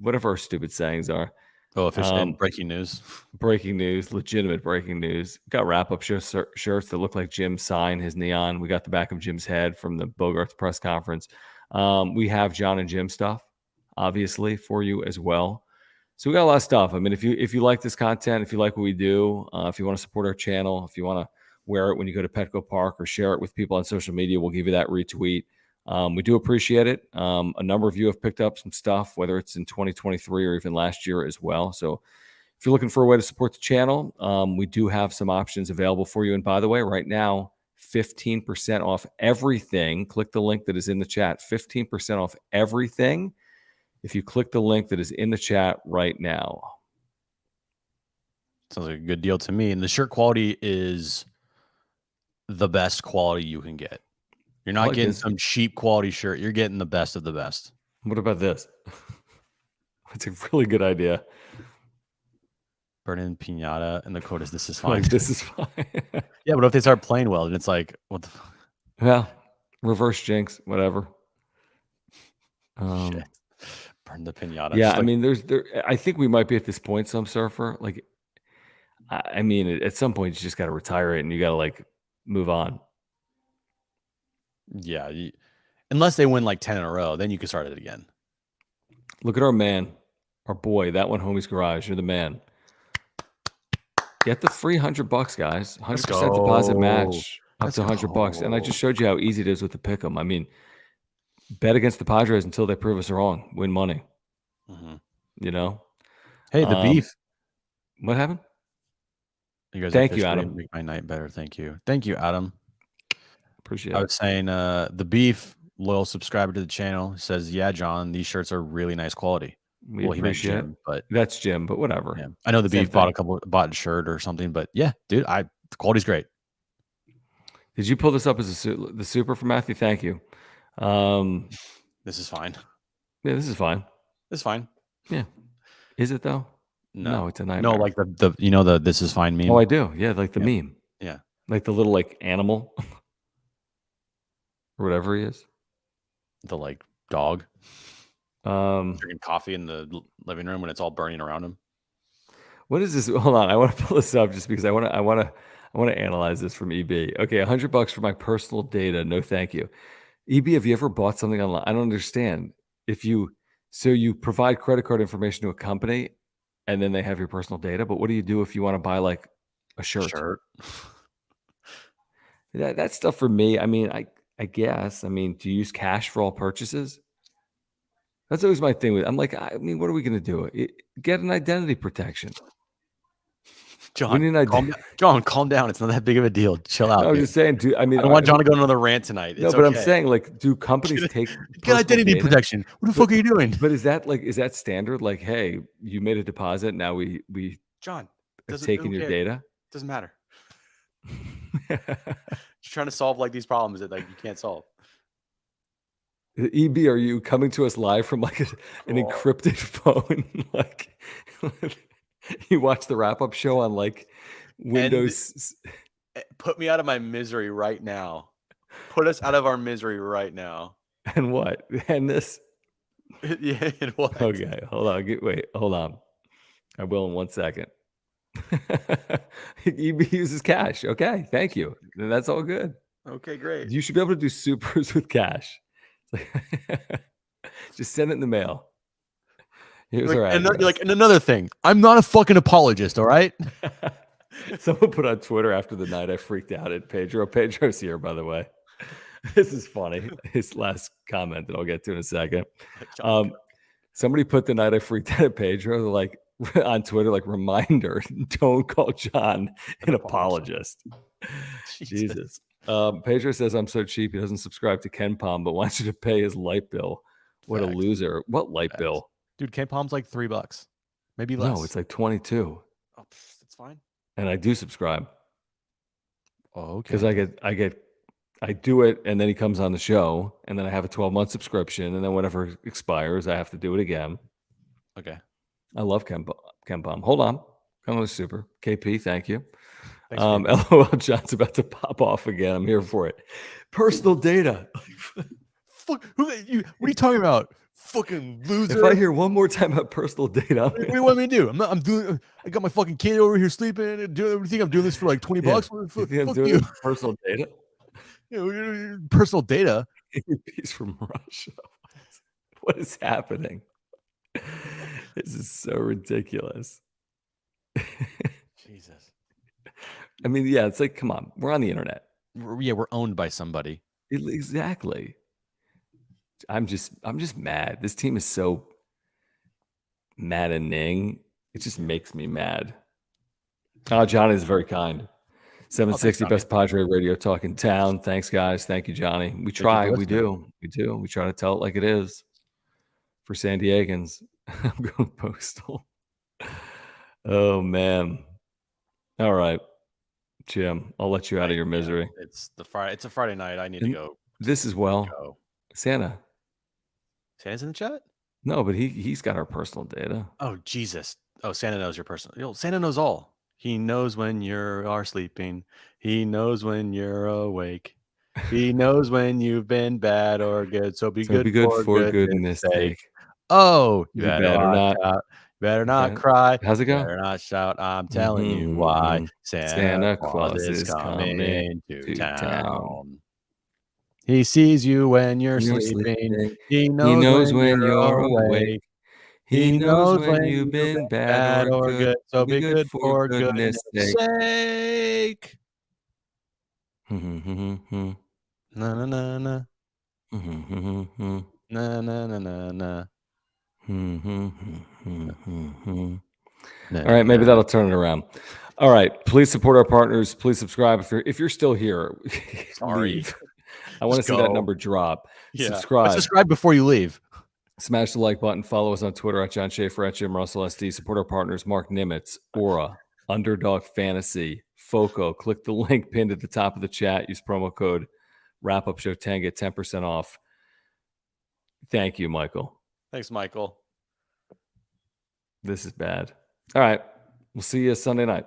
S1: whatever our stupid sayings are.
S2: Oh, official and breaking news.
S1: Breaking news, legitimate breaking news. Got wrap-up shirts that look like Jim's sign, his neon. We got the back of Jim's head from the Bogarts press conference. We have John and Jim stuff, obviously, for you as well. So we got a lot of stuff. I mean, if you like this content, if you like what we do, if you want to support our channel, if you want to wear it when you go to Petco Park or share it with people on social media, we'll give you that retweet. We do appreciate it. A number of you have picked up some stuff, whether it's in 2023 or even last year as well. So if you're looking for a way to support the channel, we do have some options available for you. And by the way, right now, 15% off everything. Click the link that is in the chat. 15% off everything if you click the link that is in the chat right now.
S2: Sounds like a good deal to me. And the shirt quality is the best quality you can get. You're not getting some cheap quality shirt. You're getting the best of the best.
S1: What about this? It's a really good idea.
S2: Burning pinata, and the quote is, "This is fine."
S1: Like, this is fine.
S2: Yeah, but if they start playing well, then it's like, what the fuck?
S1: Well, reverse jinx, whatever.
S2: Shit. Burn the pinata.
S1: Yeah, I mean, I think we might be at this point, some surfer. Like, I mean, at some point, you just got to retire it and you got to like move on.
S2: Yeah, unless they win like 10 in a row, then you can start it again.
S1: Look at our man, our boy, that one, Homie's Garage. You're the man. Get the free $100, guys. 100% deposit match up to $100. And I just showed you how easy it is with the pick'em. I mean, bet against the Padres until they prove us wrong. Win money.
S2: Mm-hmm.
S1: You know.
S2: Hey, the beef.
S1: What happened?
S2: You guys
S1: Thank you, Adam.
S2: Make my night better. Thank you, Adam.
S1: Appreciate it.
S2: I was saying, the beef, loyal subscriber to the channel, says, "Yeah, John, these shirts are really nice quality."
S1: We appreciate it,
S2: but
S1: that's Jim. But whatever.
S2: Yeah. I know the beef bought a shirt or something, but yeah, dude, the quality's great.
S1: Did you pull this up as the super for Matthew? Thank you.
S2: This is fine.
S1: Yeah, this is fine.
S2: It's fine.
S1: Yeah. Is it though? No, it's a nightmare.
S2: No, like the "this is fine" meme.
S1: Oh, I do. Yeah, like the meme.
S2: Yeah,
S1: like the little like animal or whatever he is.
S2: The like dog.
S1: Drinking
S2: coffee in the living room when it's all burning around him.
S1: What is this? Hold on, I want to pull this up just because I want to analyze this from EB. Okay, $100 for my personal data. No, thank you. EB, have you ever bought something online? I don't understand. You provide credit card information to a company, and then they have your personal data. But what do you do if you want to buy like a shirt? That stuff for me. I mean, I guess. I mean, do you use cash for all purchases? That's always my thing with. I'm like, I mean, what are we going to do? Get an identity protection.
S2: John, calm down. It's not that big of a deal. Chill out.
S1: I was just saying, dude. I mean,
S2: I don't want John to go on another rant tonight.
S1: No, but I'm saying, like, do companies take
S2: get identity protection? What the fuck are you doing?
S1: But is that standard? Like, hey, you made a deposit. Now we
S2: John
S1: have taken your data.
S2: Doesn't matter. Just trying to solve like these problems that like you can't solve.
S1: EB, are you coming to us live from like an encrypted phone? Like you watch the wrap-up show on like Windows.
S2: Put me out of my misery right now. Put us out of our misery right now.
S1: And what? And this?
S2: Yeah, and what?
S1: Okay, hold on. I will in 1 second. EB uses cash. Okay, thank you. That's all good.
S2: Okay, great.
S1: You should be able to do supers with cash. Just send it in the mail. Here's our address.
S2: And another thing, I'm not a fucking apologist, all right?
S1: Someone put on Twitter after the night I freaked out at Pedro. Pedro's here, by the way. This is funny. His last comment that I'll get to in a second. Somebody put the night I freaked out at Pedro, like on Twitter, like reminder, don't call John an apologist. Jesus. Pedro says, I'm so cheap. He doesn't subscribe to Ken Palm, but wants you to pay his light bill. What a loser. What light bill? Dude,
S2: Ken Palm's like $3. Maybe less.
S1: No, it's like 22.
S2: Oh, that's fine.
S1: And I do subscribe.
S2: Oh, okay.
S1: Because I do it, and then he comes on the show, and then I have a 12-month subscription, and then whenever expires, I have to do it again.
S2: Okay.
S1: I love Ken Palm. Hold on. Come on, super. KP, thank you.
S2: Thanks,
S1: LOL, John's about to pop off again. I'm here for it. Personal data.
S2: Fuck, what are you talking about? fucking loser.
S1: If I hear one more time about personal data,
S2: What do you want me to do? I'm doing. I got my fucking kid over here sleeping. You think I'm doing this for like $20?
S1: yeah. You
S2: Fuck
S1: think I'm doing
S2: you.
S1: it for personal data?
S2: Personal data.
S1: He's from Russia. What is happening? This is so ridiculous.
S2: Jesus.
S1: I mean, yeah, it's like, come on, we're on the internet.
S2: We're owned by somebody.
S1: Exactly. I'm just mad. This team is so maddening. It just makes me mad. Oh, Johnny is very kind. 760
S2: Johnny.
S1: best Padre radio talk in town. Thanks, guys. Thank you, Johnny. We try. We do. We try to tell it like it is for San Diegans. I'm going postal. Oh man. All right, Jim. I'll let you out of your misery.
S2: It's a Friday night. I need to go.
S1: This as well. Santa.
S2: Santa's in the chat?
S1: No, but he's got our personal data.
S2: Oh, Jesus. Oh, Santa knows your personal. Santa knows all. He knows when you are sleeping. He knows when you're awake. He knows when you've been bad or good. So be good for goodness sake. Oh, you better not. Better not cry.
S1: How's it go?
S2: Better not shout. I'm telling you why. Santa Claus is coming to town. He sees you when you're sleeping. He knows when you're awake. He knows when you've been bad or good. So be good for goodness sake. Na na na na. Na na na na na.
S1: All right, maybe that'll turn it around. All right, please support our partners. Please subscribe if you're still here. Leave. I want to see that number drop.
S2: Yeah.
S1: Subscribe.
S2: Subscribe before you leave.
S1: Smash the like button. Follow us on Twitter at John Schaefer, at Jim Russell SD. Support our partners: Mark Nimitz, Aura, Underdog Fantasy, Foco. Click the link pinned at the top of the chat. Use promo code Wrap Up Show 10. Get 10% off. Thank you, Michael.
S2: Thanks, Michael.
S1: This is bad. All right. We'll see you Sunday night.